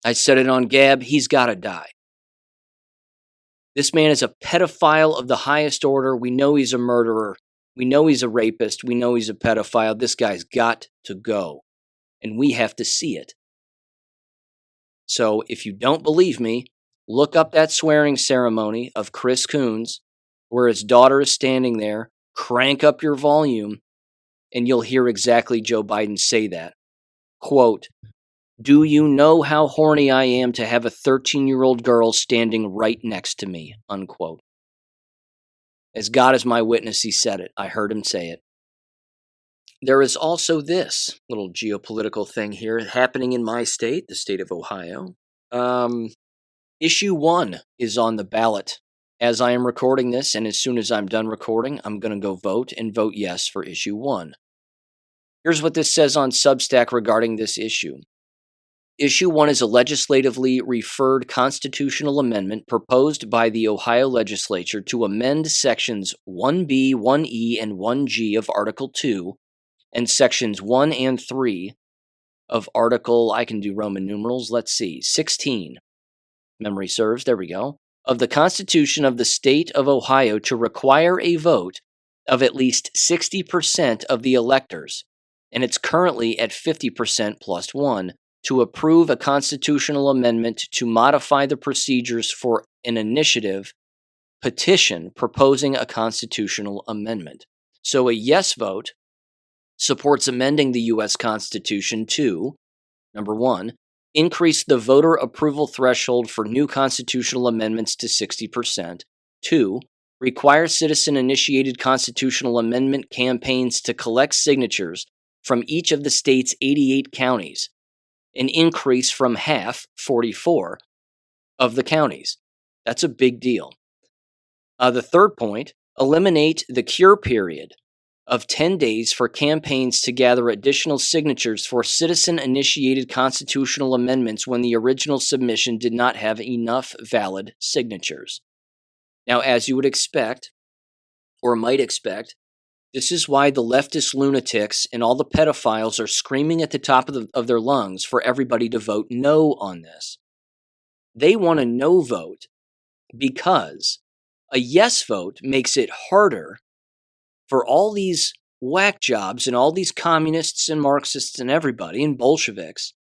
I said it on Gab, he's got to die. This man is a pedophile of the highest order. We know he's a murderer. We know he's a rapist. We know he's a pedophile. This guy's got to go. And we have to see it. So if you don't believe me, look up that swearing ceremony of Chris Coons, where his daughter is standing there. Crank up your volume, and you'll hear exactly Joe Biden say that. Quote, "Do you know how horny I am to have a 13-year-old girl standing right next to me?" Unquote. As God is my witness, he said it. I heard him say it. There is also this little geopolitical thing here happening in my state, the state of Ohio. Issue 1 is on the ballot as I am recording this, and as soon as I'm done recording, I'm going to go vote and vote yes for issue 1. Here's what this says on Substack regarding this issue. Issue 1 is a legislatively referred constitutional amendment proposed by the Ohio legislature to amend sections 1B, 1E, and 1G of Article 2 and sections 1 and 3 of Article, I can do Roman numerals, let's see, 16, memory serves, there we go, of the Constitution of the State of Ohio to require a vote of at least 60% of the electors, and it's currently at 50% plus 1, to approve a constitutional amendment to modify the procedures for an initiative petition proposing a constitutional amendment. So a yes vote supports amending the U.S. Constitution to, number 1, increase the voter approval threshold for new constitutional amendments to 60%. 2, require citizen-initiated constitutional amendment campaigns to collect signatures from each of the state's 88 counties, an increase from half, 44, of the counties. That's a big deal. The third point, eliminate the cure period of 10 days for campaigns to gather additional signatures for citizen-initiated constitutional amendments when the original submission did not have enough valid signatures. Now, as you would expect, or might expect, this is why the leftist lunatics and all the pedophiles are screaming at the top of their lungs for everybody to vote no on this. They want a no vote because a yes vote makes it harder for all these whack jobs and all these communists and Marxists and everybody and Bolsheviks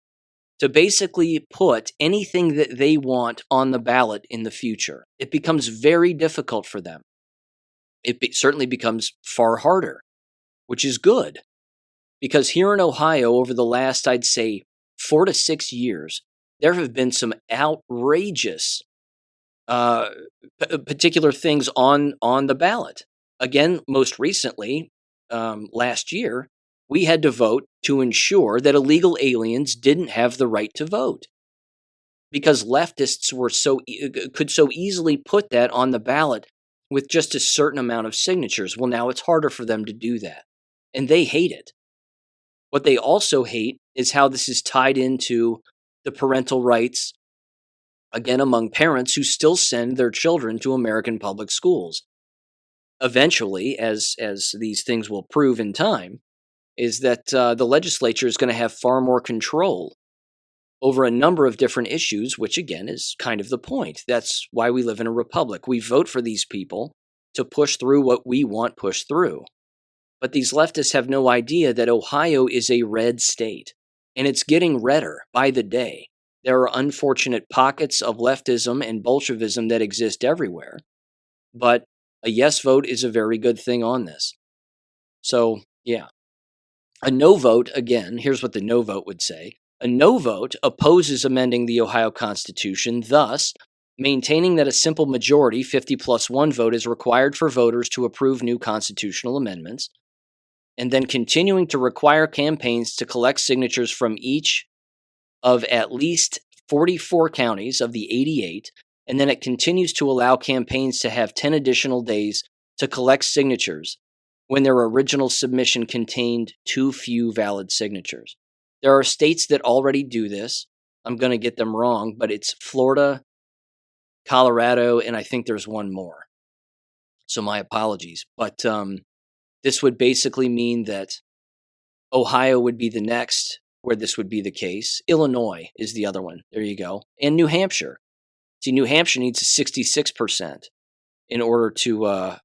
to basically put anything that they want on the ballot in the future. It becomes very difficult for them. Certainly becomes far harder, which is good. Because here in Ohio, over the last, I'd say, 4 to 6 years, there have been some outrageous particular things on the ballot. Again, most recently, last year, we had to vote to ensure that illegal aliens didn't have the right to vote, because leftists could so easily put that on the ballot with just a certain amount of signatures. Well, now it's harder for them to do that, and they hate it. What they also hate is how this is tied into the parental rights, again, among parents who still send their children to American public schools. Eventually, as these things will prove in time, is that the legislature is going to have far more control over a number of different issues, which again is kind of the point. That's why we live in a republic. We vote for these people to push through what we want pushed through. But these leftists have no idea that Ohio is a red state, and it's getting redder by the day. There are unfortunate pockets of leftism and Bolshevism that exist everywhere, but a yes vote is a very good thing on this. So, yeah. A no vote, again, here's what the no vote would say. A no vote opposes amending the Ohio Constitution, thus maintaining that a simple majority, 50+1 vote, is required for voters to approve new constitutional amendments, and then continuing to require campaigns to collect signatures from each of at least 44 counties of the 88, and then it continues to allow campaigns to have 10 additional days to collect signatures when their original submission contained too few valid signatures. There are states that already do this. I'm going to get them wrong, but it's Florida, Colorado, and I think there's one more. So my apologies. But this would basically mean that Ohio would be the next where this would be the case. Illinois is the other one. There you go. And New Hampshire. See, New Hampshire needs a 66% in order to,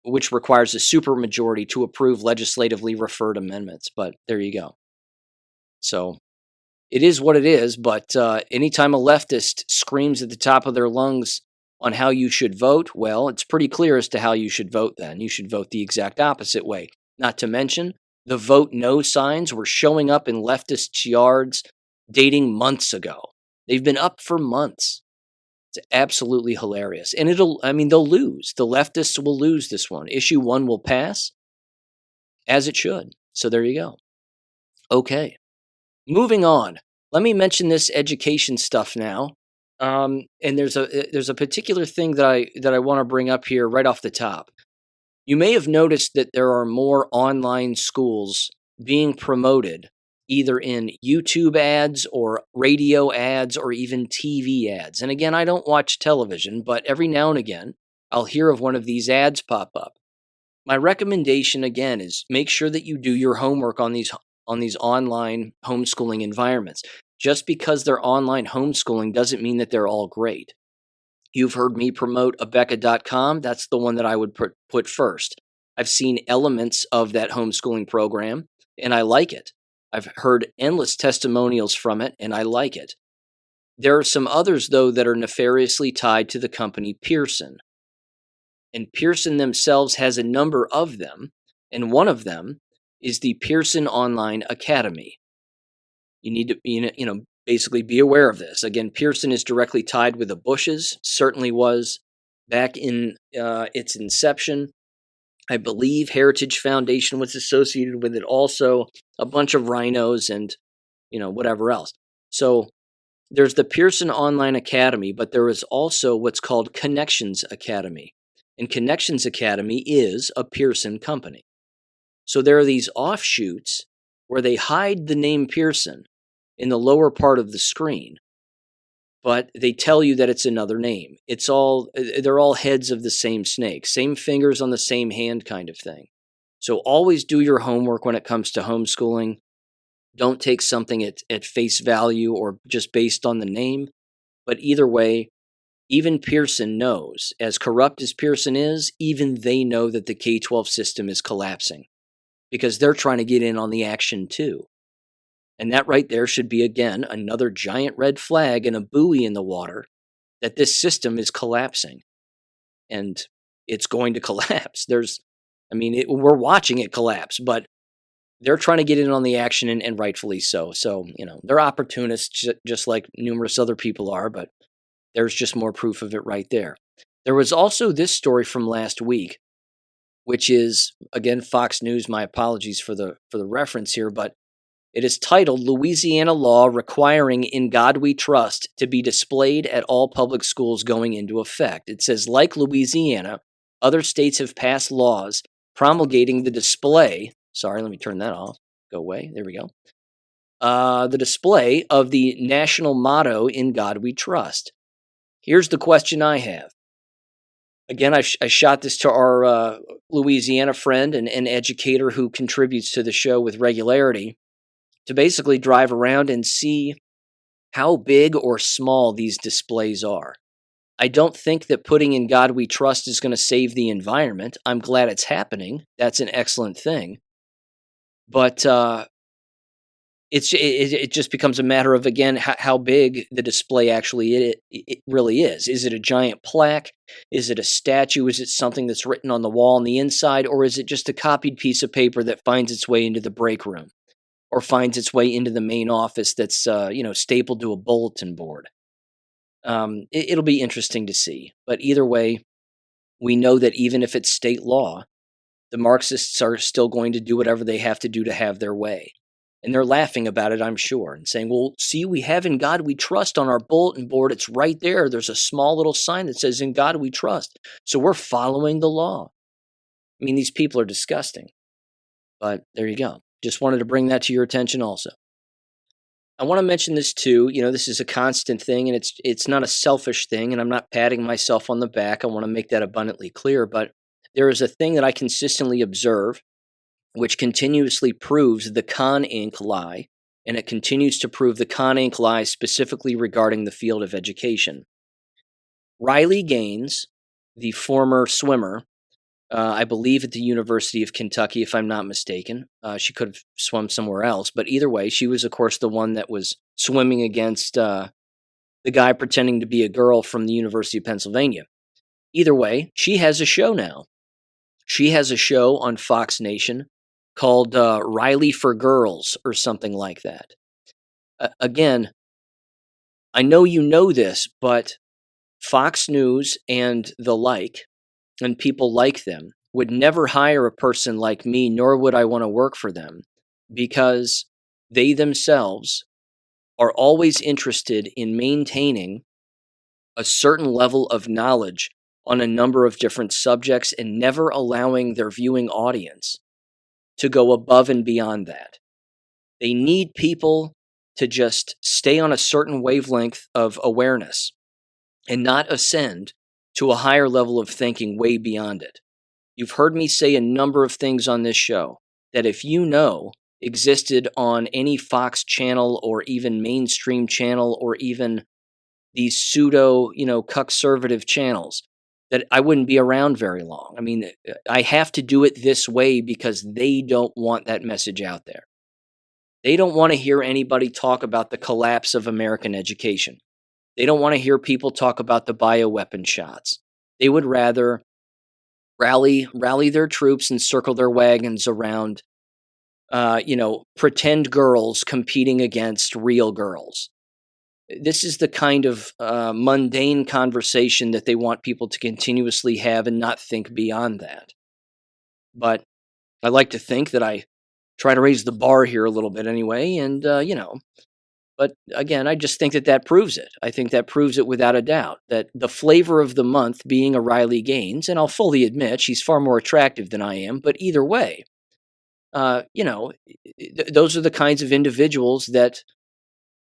which requires a supermajority to approve legislatively referred amendments. But there you go. So it is what it is. But anytime a leftist screams at the top of their lungs on how you should vote, well, it's pretty clear as to how you should vote then. You should vote the exact opposite way. Not to mention, the vote no signs were showing up in leftists' yards dating months ago. They've been up for months. It's absolutely hilarious. And they'll lose. The leftists will lose this one. Issue 1 will pass, as it should. So there you go. Okay. Moving on. Let me mention this education stuff now. And there's a particular thing that I want to bring up here right off the top. You may have noticed that there are more online schools being promoted, either in YouTube ads or radio ads or even TV ads. And again, I don't watch television, but every now and again, I'll hear of one of these ads pop up. My recommendation, again, is make sure that you do your homework on these online homeschooling environments. Just because they're online homeschooling doesn't mean that they're all great. You've heard me promote Abeka.com. That's the one that I would put first. I've seen elements of that homeschooling program, and I like it. I've heard endless testimonials from it, and I like it. There are some others, though, that are nefariously tied to the company Pearson. And Pearson themselves has a number of them, and one of them is the Pearson Online Academy. You need to, basically be aware of this. Again, Pearson is directly tied with the Bushes, certainly was back in its inception. I believe Heritage Foundation was associated with it also, a bunch of rhinos and, whatever else. So there's the Pearson Online Academy, but there is also what's called Connections Academy. And Connections Academy is a Pearson company. So there are these offshoots where they hide the name Pearson in the lower part of the screen, but they tell you that it's another name. They're all heads of the same snake, same fingers on the same hand kind of thing. So always do your homework when it comes to homeschooling. Don't take something at face value or just based on the name. But either way, even Pearson knows, as corrupt as Pearson is, even they know that the K-12 system is collapsing because they're trying to get in on the action too. And that right there should be, again, another giant red flag and a buoy in the water that this system is collapsing. And it's going to collapse. We're watching it collapse, but they're trying to get in on the action, and rightfully so. So, they're opportunists just like numerous other people are, but there's just more proof of it right there. There was also this story from last week, which is, again, Fox News. My apologies for the reference here, but it is titled Louisiana Law Requiring In God We Trust to be Displayed at All Public Schools Going into Effect. It says, like Louisiana, other states have passed laws promulgating the display. Sorry, let me turn that off. Go away. There we go. The display of the national motto, In God We Trust. Here's the question I have. Again, I shot this to our Louisiana friend and educator who contributes to the show with regularity, to basically drive around and see how big or small these displays are. I don't think that putting In God We Trust is going to save the environment. I'm glad it's happening. That's an excellent thing. But it just becomes a matter of, again, how big the display actually it really is. Is it a giant plaque? Is it a statue? Is it something that's written on the wall on the inside? Or is it just a copied piece of paper that finds its way into the break room? Or finds its way into the main office that's stapled to a bulletin board. It'll be interesting to see. But either way, we know that even if it's state law, the Marxists are still going to do whatever they have to do to have their way. And they're laughing about it, I'm sure, and saying, well, see, we have In God We Trust on our bulletin board. It's right there. There's a small little sign that says In God We Trust. So we're following the law. I mean, these people are disgusting. But there you go. Just wanted to bring that to your attention also. I want to mention this too. This is a constant thing, and it's not a selfish thing, and I'm not patting myself on the back. I want to make that abundantly clear. But there is a thing that I consistently observe, which continuously proves the con inc lie, and it continues to prove the con inc lie specifically regarding the field of education. Riley Gaines, the former swimmer, I believe at the University of Kentucky, if I'm not mistaken. She could have swum somewhere else, but either way, she was, of course, the one that was swimming against the guy pretending to be a girl from the University of Pennsylvania. Either way, she has a show now. She has a show on Fox Nation called Riley for Girls or something like that. Again, I know you know this, but Fox News and the like, and people like them, would never hire a person like me, nor would I want to work for them, because they themselves are always interested in maintaining a certain level of knowledge on a number of different subjects and never allowing their viewing audience to go above and beyond that. They need people to just stay on a certain wavelength of awareness and not ascend to a higher level of thinking way beyond it. You've heard me say a number of things on this show that if you know existed on any Fox channel or even mainstream channel or even these pseudo, conservative channels, that I wouldn't be around very long. I mean, I have to do it this way because they don't want that message out there. They don't want to hear anybody talk about the collapse of American education. They don't want to hear people talk about the bioweapon shots. They would rather rally their troops and circle their wagons around, pretend girls competing against real girls. This is the kind of mundane conversation that they want people to continuously have and not think beyond that. But I like to think that I try to raise the bar here a little bit anyway, and, but again, I just think that proves it. I think that proves it without a doubt, that the flavor of the month being a Riley Gaines, and I'll fully admit she's far more attractive than I am, but either way, those are the kinds of individuals that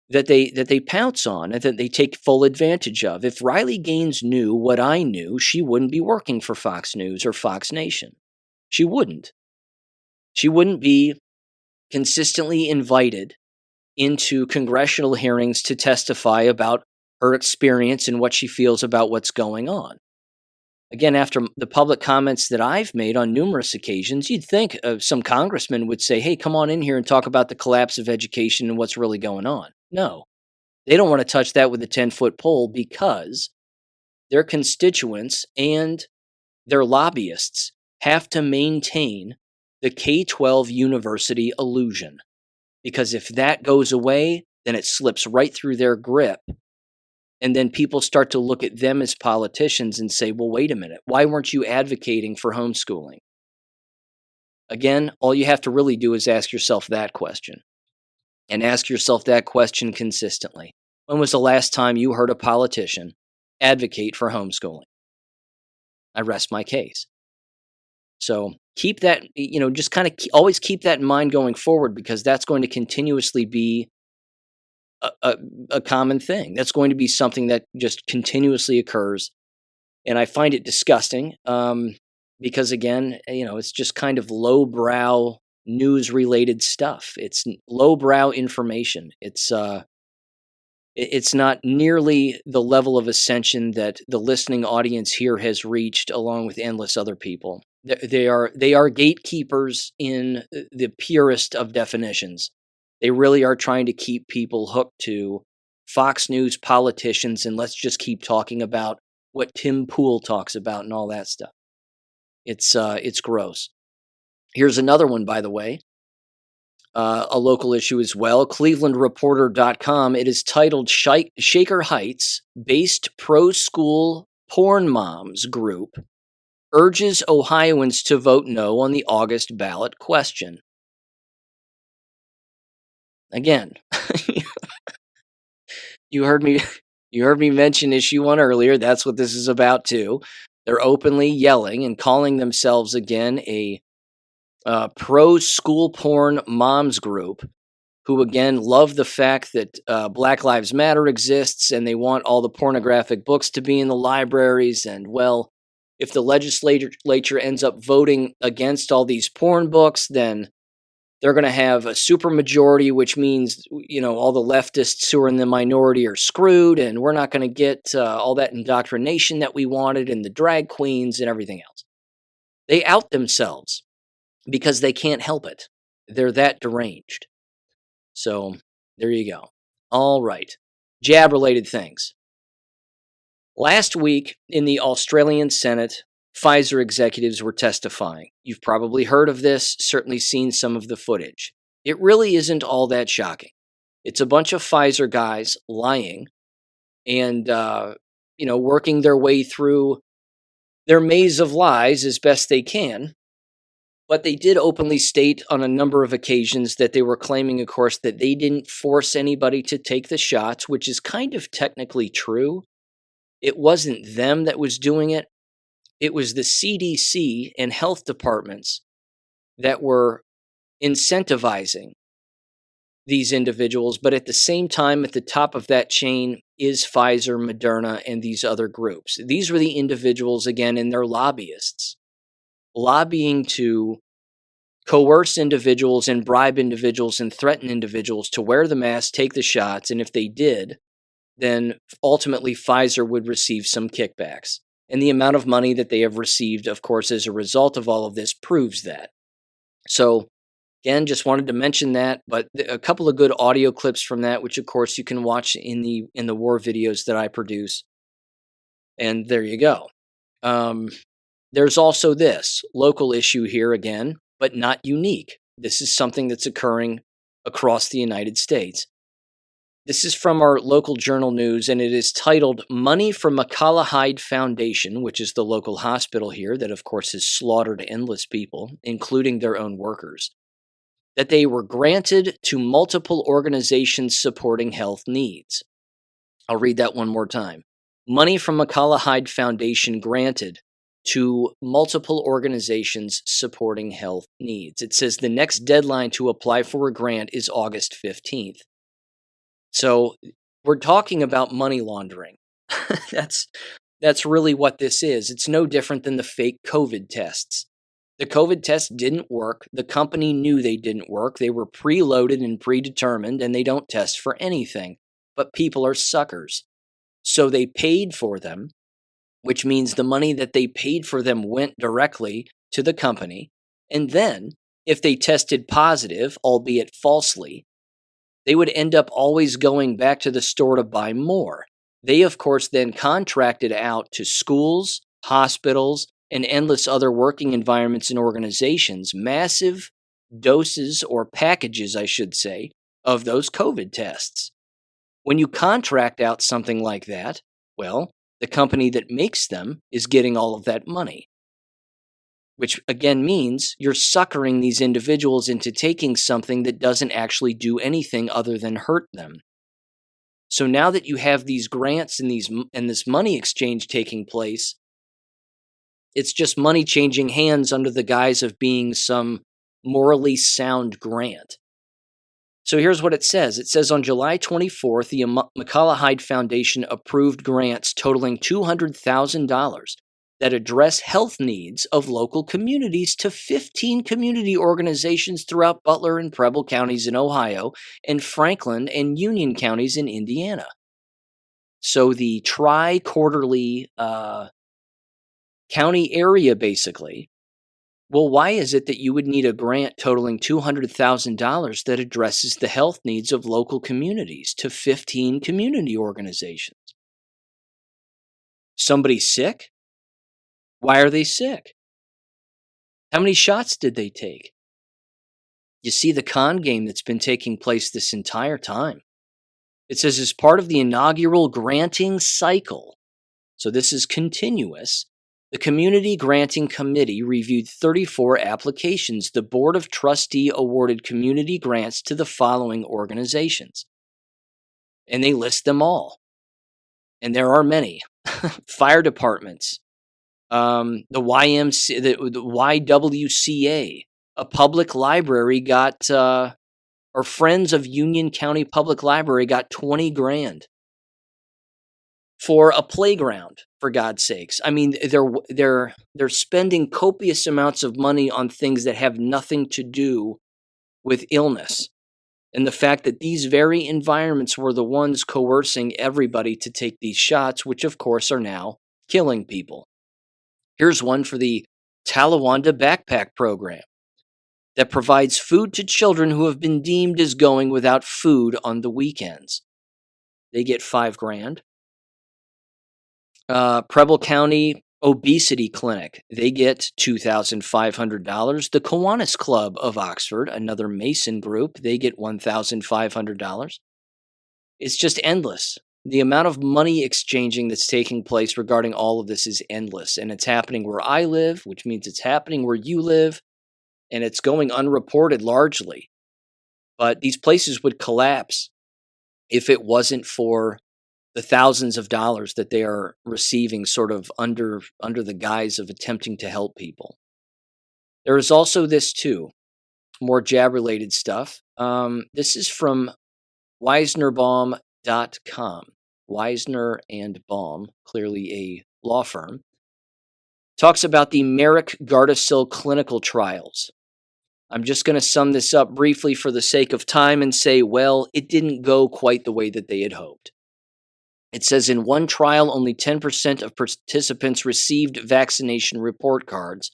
they pounce on and that they take full advantage of. If Riley Gaines knew what I knew, she wouldn't be working for Fox News or Fox Nation. She wouldn't. She wouldn't be consistently invited into congressional hearings to testify about her experience and what she feels about what's going on. Again, after the public comments that I've made on numerous occasions, you'd think some congressman would say, hey, come on in here and talk about the collapse of education and what's really going on. No, they don't want to touch that with a 10-foot pole because their constituents and their lobbyists have to maintain the K-12 university illusion. Because if that goes away, then it slips right through their grip. And then people start to look at them as politicians and say, well, wait a minute, why weren't you advocating for homeschooling? Again, all you have to really do is ask yourself that question. And ask yourself that question consistently. When was the last time you heard a politician advocate for homeschooling? I rest my case. So keep that, just kind of always keep that in mind going forward, because that's going to continuously be a common thing. That's going to be something that just continuously occurs. And I find it disgusting because, again, it's just kind of lowbrow news-related stuff. It's lowbrow information. It's not nearly the level of ascension that the listening audience here has reached, along with endless other people. They are gatekeepers in the purest of definitions. They really are trying to keep people hooked to Fox News, politicians, and let's just keep talking about what Tim Pool talks about and all that stuff. It's gross. Here's another one, by the way. A local issue as well, clevelandreporter.com. It is titled Shaker Heights based pro-school porn moms group urges Ohioans to vote no on the August ballot question. Again, you heard me mention issue 1 earlier. That's what this is about too. They're openly yelling and calling themselves again a pro-school porn moms group, who again love the fact that Black Lives Matter exists and they want all the pornographic books to be in the libraries. And well, if the legislature ends up voting against all these porn books, then they're going to have a supermajority, which means, all the leftists who are in the minority are screwed, and we're not going to get all that indoctrination that we wanted and the drag queens and everything else. They out themselves because they can't help it. They're that deranged. So there you go. All right. Jab-related things. Last week in the Australian Senate, Pfizer executives were testifying. You've probably heard of this, certainly seen some of the footage. It really isn't all that shocking. It's a bunch of Pfizer guys lying and, working their way through their maze of lies as best they can. But they did openly state on a number of occasions that they were claiming, of course, that they didn't force anybody to take the shots, which is kind of technically true. It wasn't them that was doing it. It was the CDC and health departments that were incentivizing these individuals. But at the same time, at the top of that chain is Pfizer, Moderna, and these other groups. These were the individuals, again, and their lobbyists, lobbying to coerce individuals and bribe individuals and threaten individuals to wear the mask, take the shots, and if they did, then ultimately Pfizer would receive some kickbacks. And the amount of money that they have received, of course, as a result of all of this proves that. So, again, just wanted to mention that, but a couple of good audio clips from that, which of course you can watch in the war videos that I produce. And there you go. There's also this local issue here again, but not unique. This is something that's occurring across the United States. This is from our local journal news, and it is titled Money from McCullough Foundation, which is the local hospital here that, of course, has slaughtered endless people, including their own workers, that they were granted to multiple organizations supporting health needs. I'll read that one more time. Money from McCullough Foundation granted to multiple organizations supporting health needs. It says the next deadline to apply for a grant is August 15th. So we're talking about money laundering. That's really what this is. It's no different than the fake COVID tests. The COVID tests didn't work. The company knew they didn't work. They were preloaded and predetermined, and they don't test for anything. But people are suckers. So they paid for them, which means the money that they paid for them went directly to the company. And then, if they tested positive, albeit falsely, they would end up always going back to the store to buy more. They, of course, then contracted out to schools, hospitals, and endless other working environments and organizations massive doses or packages, I should say, of those COVID tests. When you contract out something like that, well, the company that makes them is getting all of that money, which again means you're suckering these individuals into taking something that doesn't actually do anything other than hurt them. So now that you have these grants and this money exchange taking place, it's just money changing hands under the guise of being some morally sound grant. So here's what it says. It says on July 24th, the McCullough Hyde Foundation approved grants totaling $200,000 that address health needs of local communities to 15 community organizations throughout Butler and Preble counties in Ohio and Franklin and Union counties in Indiana. So the tri-quarterly county area, basically. Well, why is it that you would need a grant totaling $200,000 that addresses the health needs of local communities to 15 community organizations? Somebody sick? Why are they sick? How many shots did they take? You see the con game that's been taking place this entire time. It says as part of the inaugural granting cycle, so this is continuous, the Community Granting Committee reviewed 34 applications. The Board of Trustee awarded community grants to the following organizations. And they list them all. And there are many. Fire departments, the YWCA, a public library got, or Friends of Union County Public Library got 20 grand. For a playground, for God's sakes. I mean, they're spending copious amounts of money on things that have nothing to do with illness. And the fact that these very environments were the ones coercing everybody to take these shots, which of course are now killing people. Here's one for the Talawanda Backpack Program that provides food to children who have been deemed as going without food on the weekends. They get 5 grand. Preble County Obesity Clinic, they get $2,500. The Kiwanis Club of Oxford, another Mason group, they get $1,500. It's just endless. The amount of money exchanging that's taking place regarding all of this is endless, and it's happening where I live, which means it's happening where you live, and it's going unreported largely. But these places would collapse if it wasn't for the thousands of dollars that they are receiving sort of under the guise of attempting to help people. There is also this too, more jab-related stuff. This is from WeisnerBaum.com. Weisner and Baum, clearly a law firm, talks about the Merrick Gardasil clinical trials. I'm just going to sum this up briefly for the sake of time and say, well, it didn't go quite the way that they had hoped. It says in one trial, only 10% of participants received vaccination report cards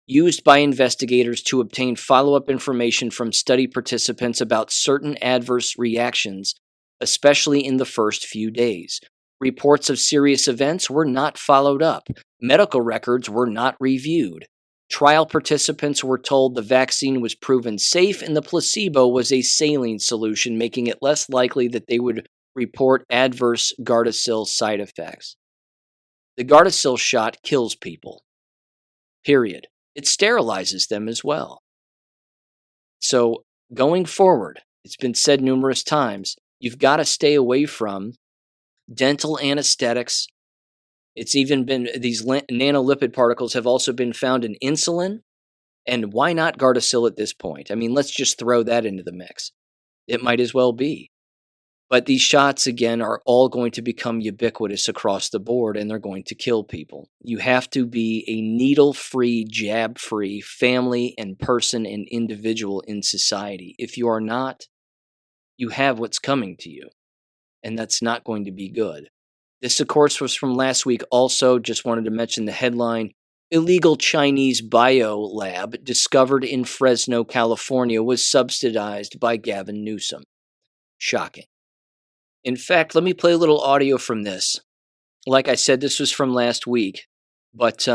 used by investigators to obtain follow-up information from study participants about certain adverse reactions, especially in the first few days. Reports of serious events were not followed up. Medical records were not reviewed. Trial participants were told the vaccine was proven safe and the placebo was a saline solution, making it less likely that they would report adverse Gardasil side effects. The Gardasil shot kills people. Period. It sterilizes them as well. So going forward, it's been said numerous times, you've got to stay away from dental anesthetics. It's even been, these nanolipid particles have also been found in insulin. And why not Gardasil at this point? I mean, let's just throw that into the mix. It might as well be. But these shots, again, are all going to become ubiquitous across the board, and they're going to kill people. You have to be a needle-free, jab-free family and person and individual in society. If you are not, you have what's coming to you, and that's not going to be good. This, of course, was from last week. Also, just wanted to mention the headline: illegal Chinese bio lab discovered in Fresno, California, was subsidized by Gavin Newsom. Shocking. In fact, let me play a little audio from this. Like I said, this was from last week, but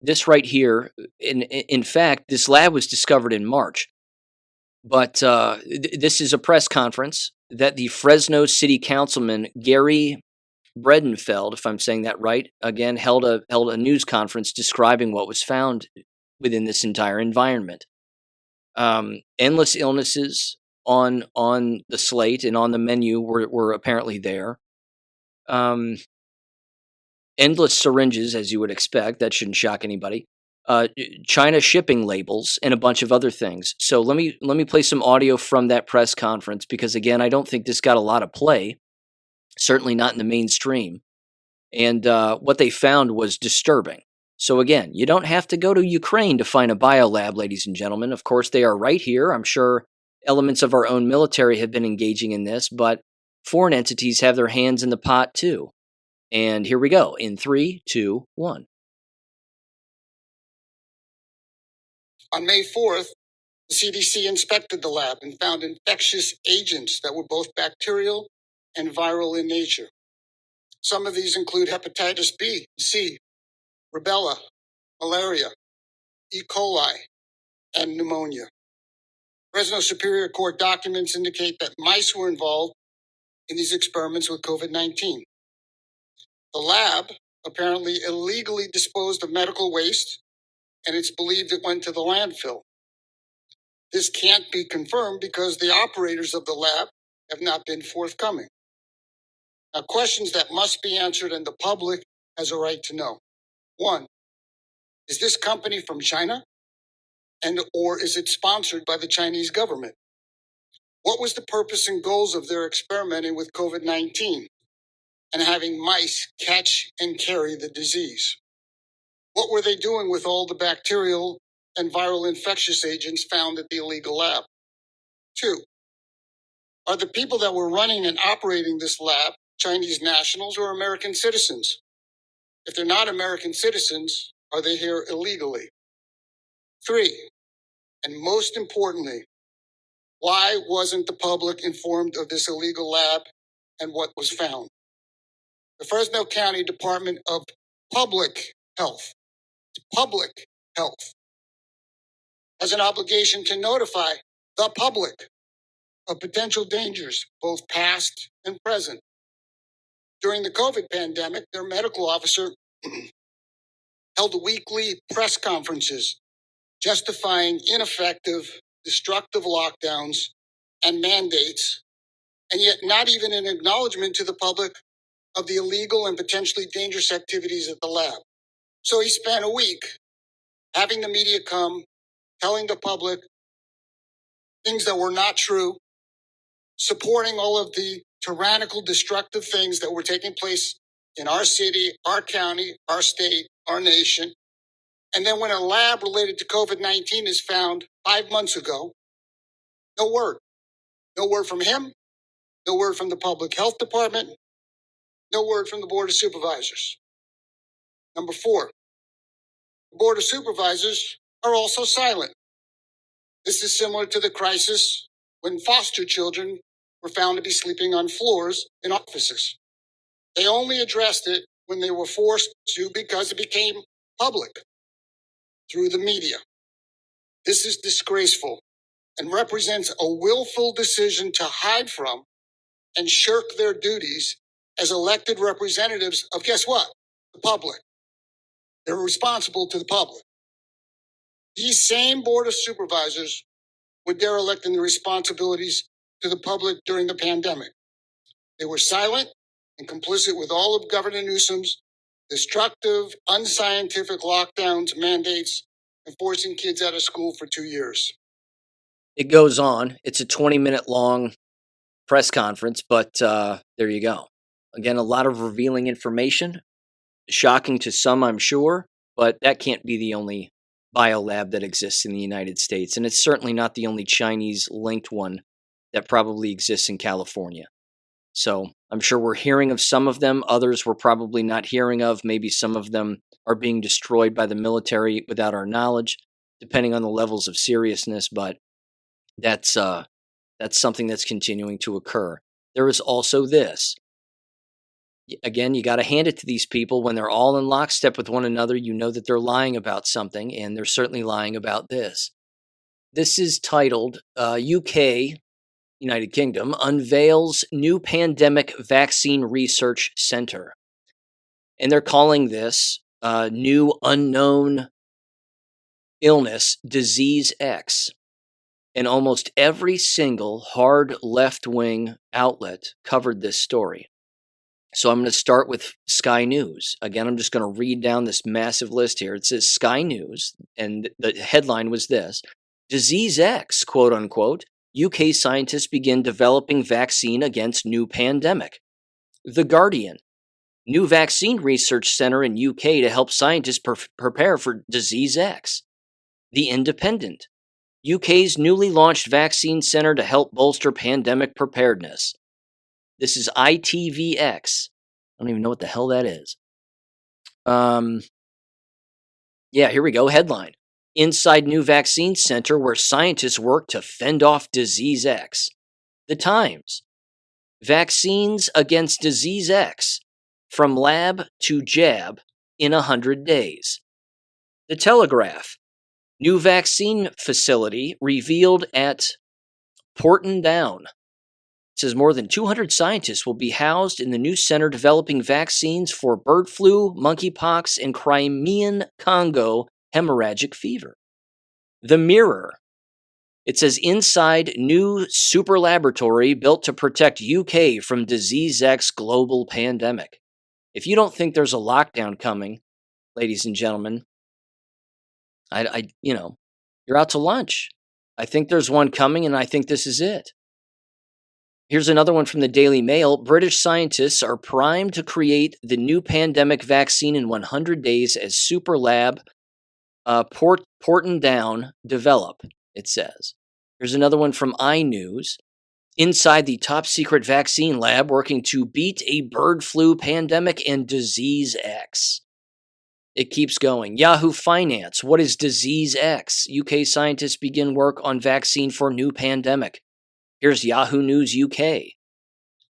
this right here, in fact, this lab was discovered in March. But this is a press conference that the Fresno City Councilman Gary Bredenfeld, if I'm saying that right, again held a news conference describing what was found within this entire environment. Endless illnesses on the slate and on the menu were apparently there. Endless syringes, as you would expect. That shouldn't shock anybody. China shipping labels and a bunch of other things. So let me play some audio from that press conference, because again, I don't think this got a lot of play. Certainly not in the mainstream. And what they found was disturbing. So again, you don't have to go to Ukraine to find a biolab, ladies and gentlemen. Of course, they are right here. I'm sure elements of our own military have been engaging in this, but foreign entities have their hands in the pot too. And here we go in 3, 2, 1. On May 4th, the CDC inspected the lab and found infectious agents that were both bacterial and viral in nature. Some of these include hepatitis B, C, rubella, malaria, E. coli, and pneumonia. Fresno Superior Court documents indicate that mice were involved in these experiments with COVID-19. The lab apparently illegally disposed of medical waste, and it's believed it went to the landfill. This can't be confirmed because the operators of the lab have not been forthcoming. Now, questions that must be answered and the public has a right to know. 1, is this company from China? Or is it sponsored by the Chinese government? What was the purpose and goals of their experimenting with COVID-19 and having mice catch and carry the disease? What were they doing with all the bacterial and viral infectious agents found at the illegal lab? 2, are the people that were running and operating this lab Chinese nationals or American citizens? If they're not American citizens, are they here illegally? 3, and most importantly, why wasn't the public informed of this illegal lab and what was found? The Fresno County Department of Public Health has an obligation to notify the public of potential dangers, both past and present. During the COVID pandemic, their medical officer held weekly press conferences justifying ineffective, destructive lockdowns and mandates, and yet not even an acknowledgement to the public of the illegal and potentially dangerous activities at the lab. So he spent a week having the media come, telling the public things that were not true, supporting all of the tyrannical, destructive things that were taking place in our city, our county, our state, our nation. And then when a lab related to COVID-19 is found 5 months ago, no word. No word from him, no word from the Public Health Department, no word from the Board of Supervisors. Number 4, the Board of Supervisors are also silent. This is similar to the crisis when foster children were found to be sleeping on floors in offices. They only addressed it when they were forced to because it became public through the media. This is disgraceful and represents a willful decision to hide from and shirk their duties as elected representatives of, guess what? The public. They're responsible to the public. These same Board of Supervisors were derelict in their responsibilities to the public during the pandemic. They were silent and complicit with all of Governor Newsom's destructive, unscientific lockdowns, mandates, and forcing kids out of school for 2 years. It goes on. It's a 20-minute long press conference, but there you go. Again, a lot of revealing information. Shocking to some, I'm sure, but that can't be the only biolab that exists in the United States. And it's certainly not the only Chinese-linked one that probably exists in California. So I'm sure we're hearing of some of them. Others we're probably not hearing of. Maybe some of them are being destroyed by the military without our knowledge, depending on the levels of seriousness. But that's something that's continuing to occur. There is also this. Again, you got to hand it to these people when they're all in lockstep with one another. You know that they're lying about something, and they're certainly lying about this. This is titled UK, United Kingdom, unveils new pandemic vaccine research center. And they're calling this new unknown illness, Disease X. And almost every single hard left-wing outlet covered this story. So I'm going to start with Sky News. Again, I'm just going to read down this massive list here. It says Sky News, and the headline was this: Disease X, quote unquote, UK scientists begin developing vaccine against new pandemic. The Guardian, new vaccine research center in UK to help scientists prepare for Disease X. The Independent, UK's newly launched vaccine center to help bolster pandemic preparedness. This is ITVX. I don't even know what the hell that is. Yeah, here we go. Headline: Inside new vaccine center where scientists work to fend off Disease X. The Times, vaccines against Disease X, from lab to jab in 100 days. The Telegraph, new vaccine facility revealed at Porton Down. It says more than 200 scientists will be housed in the new center developing vaccines for bird flu, monkeypox, and Crimean Congo hemorrhagic fever. The Mirror, it says inside new super laboratory built to protect UK from Disease X global pandemic. If you don't think there's a lockdown coming, ladies and gentlemen, you're out to lunch. I think there's one coming, and I think this is it. Here's another one from the Daily Mail. British scientists are primed to create the new pandemic vaccine in 100 days as super lab Porton Down develop, it says. Here's another one from iNews. Inside the top secret vaccine lab working to beat a bird flu pandemic and Disease X. It keeps going. Yahoo Finance. What is Disease X? UK scientists begin work on vaccine for new pandemic. Here's Yahoo News UK.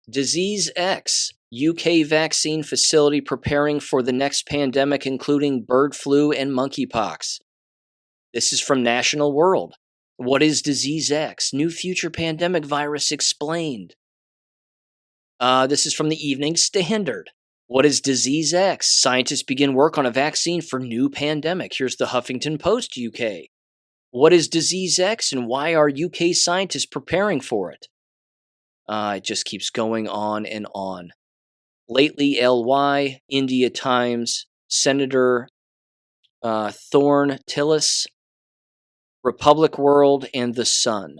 Disease X. UK vaccine facility preparing for the next pandemic, including bird flu and monkeypox. This is from National World. What is Disease X? New future pandemic virus explained. This is from the Evening Standard. What is Disease X? Scientists begin work on a vaccine for new pandemic. Here's the Huffington Post UK. What is Disease X and why are UK scientists preparing for it? It just keeps going on and on. Lately, LY, India Times, Senator Thorne Tillis, Republic World, and The Sun.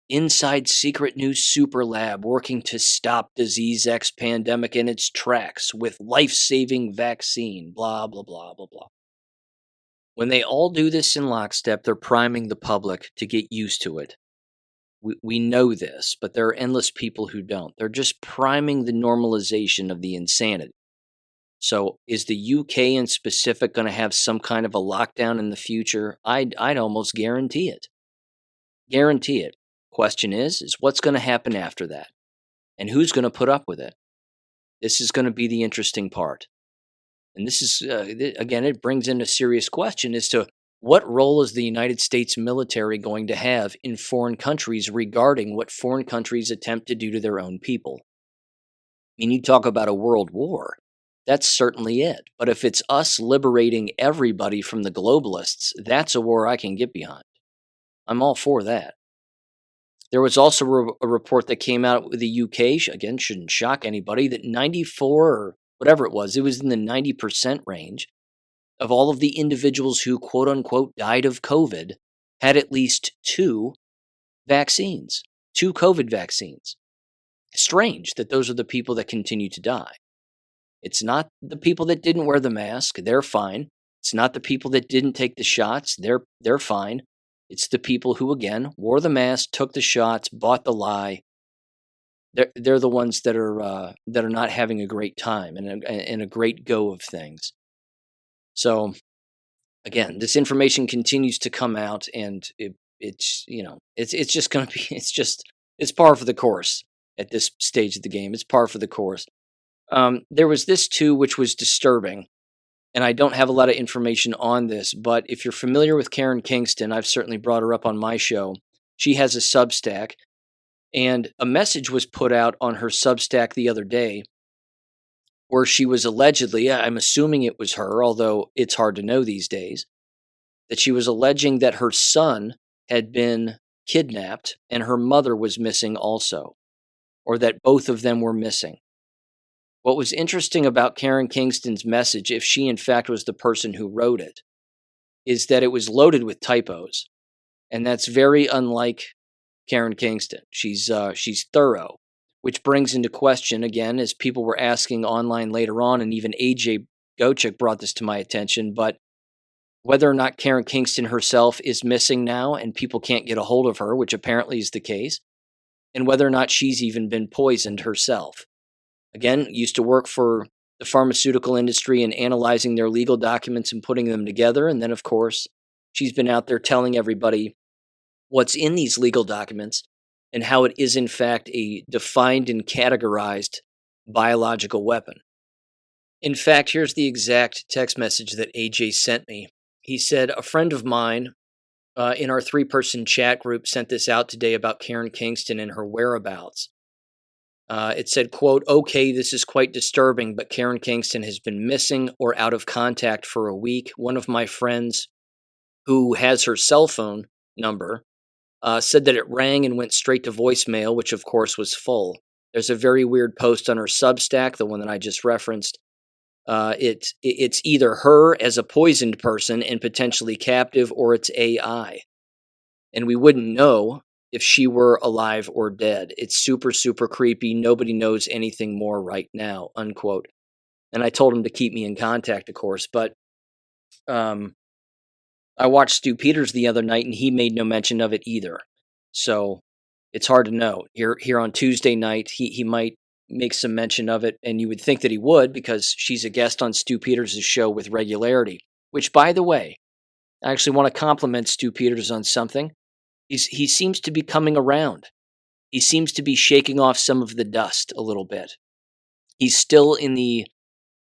Inside secret new super lab working to stop Disease X pandemic in its tracks with life-saving vaccine, blah, blah, blah, blah, blah. When they all do this in lockstep, they're priming the public to get used to it. We know this, but there are endless people who don't. They're just priming the normalization of the insanity. So is the UK in specific going to have some kind of a lockdown in the future? I'd almost guarantee it. Guarantee it. Question is what's going to happen after that? And who's going to put up with it? This is going to be the interesting part. And this is, again, it brings in a serious question as to what role is the United States military going to have in foreign countries regarding what foreign countries attempt to do to their own people? I mean, you talk about a world war. That's certainly it. But if it's us liberating everybody from the globalists, that's a war I can get behind. I'm all for that. There was also a report that came out with the UK, again, shouldn't shock anybody, that 94 or whatever it was in the 90% range of all of the individuals who, quote unquote, died of COVID had at least two vaccines, two COVID vaccines. Strange that those are the people that continue to die. It's not the people that didn't wear the mask, they're fine. It's not the people that didn't take the shots, they're fine. It's the people who, again, wore the mask, took the shots, bought the lie. they're the ones that are not having a great time and a great go of things. So again, this information continues to come out, and it's just going to be it's par for the course at this stage of the game. It's par for the course. There was this too, which was disturbing, and I don't have a lot of information on this, but if you're familiar with Karen Kingston, I've certainly brought her up on my show. She has a Substack, and a message was put out on her Substack the other day where she was allegedly, I'm assuming it was her, although it's hard to know these days, that she was alleging that her son had been kidnapped and her mother was missing also, or that both of them were missing. What was interesting about Karen Kingston's message, if she in fact was the person who wrote it, is that it was loaded with typos. And that's very unlike Karen Kingston. She's thorough, which brings into question, again, as people were asking online later on, and even AJ Gochik brought this to my attention, but whether or not Karen Kingston herself is missing now and people can't get a hold of her, which apparently is the case, and whether or not she's even been poisoned herself. Again, used to work for the pharmaceutical industry and analyzing their legal documents and putting them together. And then, of course, she's been out there telling everybody what's in these legal documents and how it is, in fact, a defined and categorized biological weapon. In fact, here's the exact text message that AJ sent me. He said, a friend of mine in our 3-person chat group sent this out today about Karen Kingston and her whereabouts. It said, quote, okay, this is quite disturbing, but Karen Kingston has been missing or out of contact for a week. One of my friends who has her cell phone number said that it rang and went straight to voicemail, which of course was full. There's a very weird post on her Substack, the one that I just referenced. It's either her as a poisoned person and potentially captive, or it's AI. And we wouldn't know if she were alive or dead. It's super, super creepy. Nobody knows anything more right now, unquote. And I told him to keep me in contact, of course. But I watched Stu Peters the other night, and he made no mention of it either. So it's hard to know. Here on Tuesday night, he might make some mention of it, and you would think that he would, because she's a guest on Stu Peters' show with regularity. Which, by the way, I actually want to compliment Stu Peters on something. He seems to be coming around. He seems to be shaking off some of the dust a little bit. He's still in the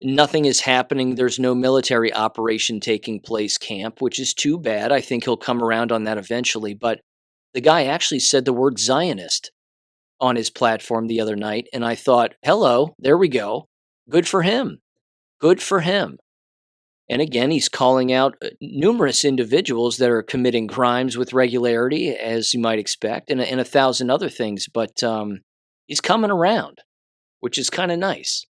nothing is happening, there's no military operation taking place camp, which is too bad. I think he'll come around on that eventually. But the guy actually said the word Zionist on his platform the other night, and I thought, hello, there we go. Good for him. Good for him. And again, he's calling out numerous individuals that are committing crimes with regularity, as you might expect, and 1,000 other things. But he's coming around, which is kind of nice.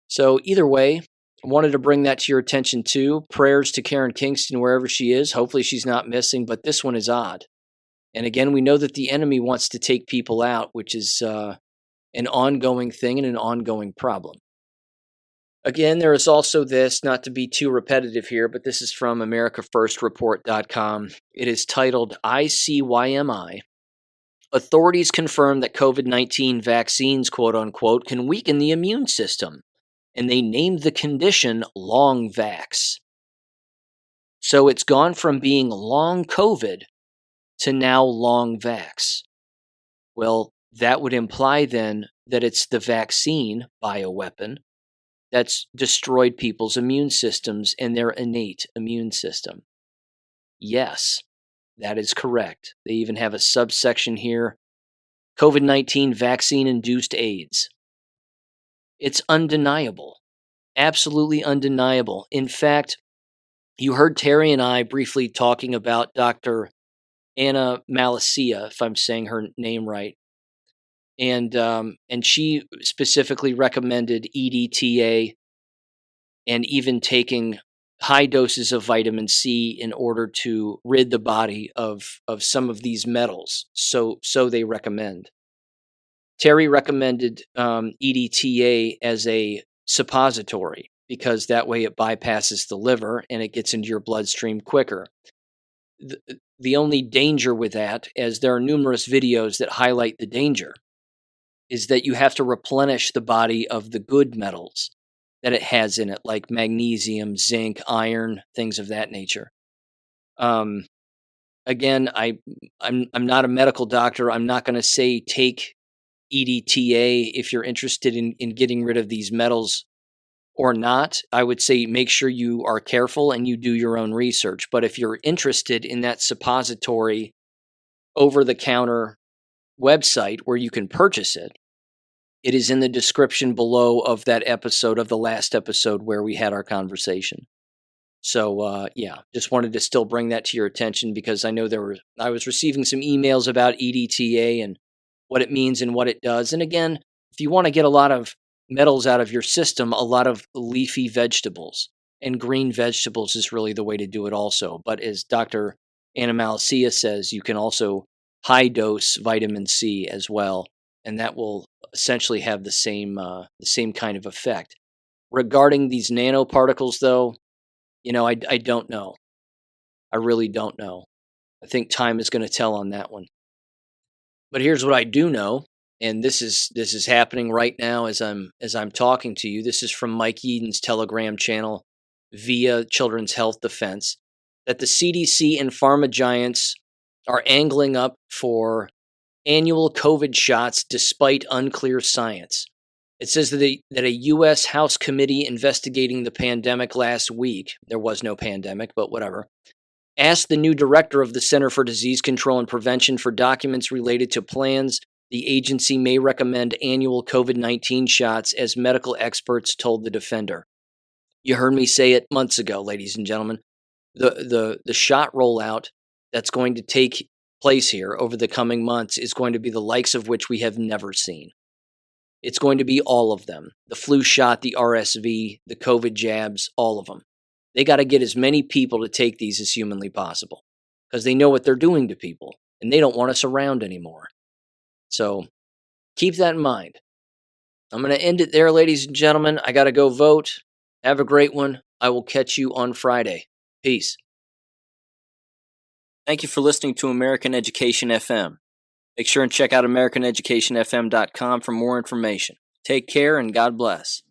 So either way, I wanted to bring that to your attention too. Prayers to Karen Kingston wherever she is. Hopefully she's not missing, but this one is odd. And again, we know that the enemy wants to take people out, which is an ongoing thing and an ongoing problem. Again, there is also this, not to be too repetitive here, but this is from AmericaFirstReport.com. It is titled ICYMI. Authorities confirm that COVID-19 vaccines, quote unquote, can weaken the immune system. And they named the condition long vax. So it's gone from being long COVID to now long vax. Well, that would imply then that it's the vaccine bioweapon that's destroyed people's immune systems and their innate immune system. Yes, that is correct. They even have a subsection here, COVID-19 vaccine-induced AIDS. It's undeniable, absolutely undeniable. In fact, you heard Terry and I briefly talking about Dr. Anna Malacia, if I'm saying her name right. And she specifically recommended EDTA and even taking high doses of vitamin C in order to rid the body of some of these metals. So they recommend. Terry recommended EDTA as a suppository because that way it bypasses the liver and it gets into your bloodstream quicker. The only danger with that, as there are numerous videos that highlight the danger, is that you have to replenish the body of the good metals that it has in it, like magnesium, zinc, iron, things of that nature. Again, I'm not a medical doctor. I'm not going to say take EDTA if you're interested in getting rid of these metals or not. I would say make sure you are careful and you do your own research. But if you're interested in that suppository over-the-counter website where you can purchase it, it is in the description below of that episode, of the last episode where we had our conversation. So, yeah, just wanted to still bring that to your attention because I know I was receiving some emails about EDTA and what it means and what it does. And again, if you want to get a lot of metals out of your system, a lot of leafy vegetables and green vegetables is really the way to do it also. But as Dr. Animalicia says, you can also high dose vitamin C as well, and that will essentially have the same kind of effect. Regarding these nanoparticles, though, I don't know. I really don't know. I think time is going to tell on that one. But here's what I do know, and this is happening right now as I'm talking to you. This is from Mike Eden's Telegram channel via Children's Health Defense, that the CDC and pharma giants are angling up for annual COVID shots despite unclear science. It says that a U.S. House committee investigating the pandemic last week, there was no pandemic, but whatever, asked the new director of the Center for Disease Control and Prevention for documents related to plans the agency may recommend annual COVID-19 shots, as medical experts told the Defender. You heard me say it months ago, ladies and gentlemen. The shot rollout that's going to take place here over the coming months is going to be the likes of which we have never seen. It's going to be all of them. The flu shot, the RSV, the COVID jabs, all of them. They got to get as many people to take these as humanly possible because they know what they're doing to people and they don't want us around anymore. So keep that in mind. I'm going to end it there, ladies and gentlemen. I got to go vote. Have a great one. I will catch you on Friday. Peace. Thank you for listening to American Education FM. Make sure and check out AmericanEducationFM.com for more information. Take care and God bless.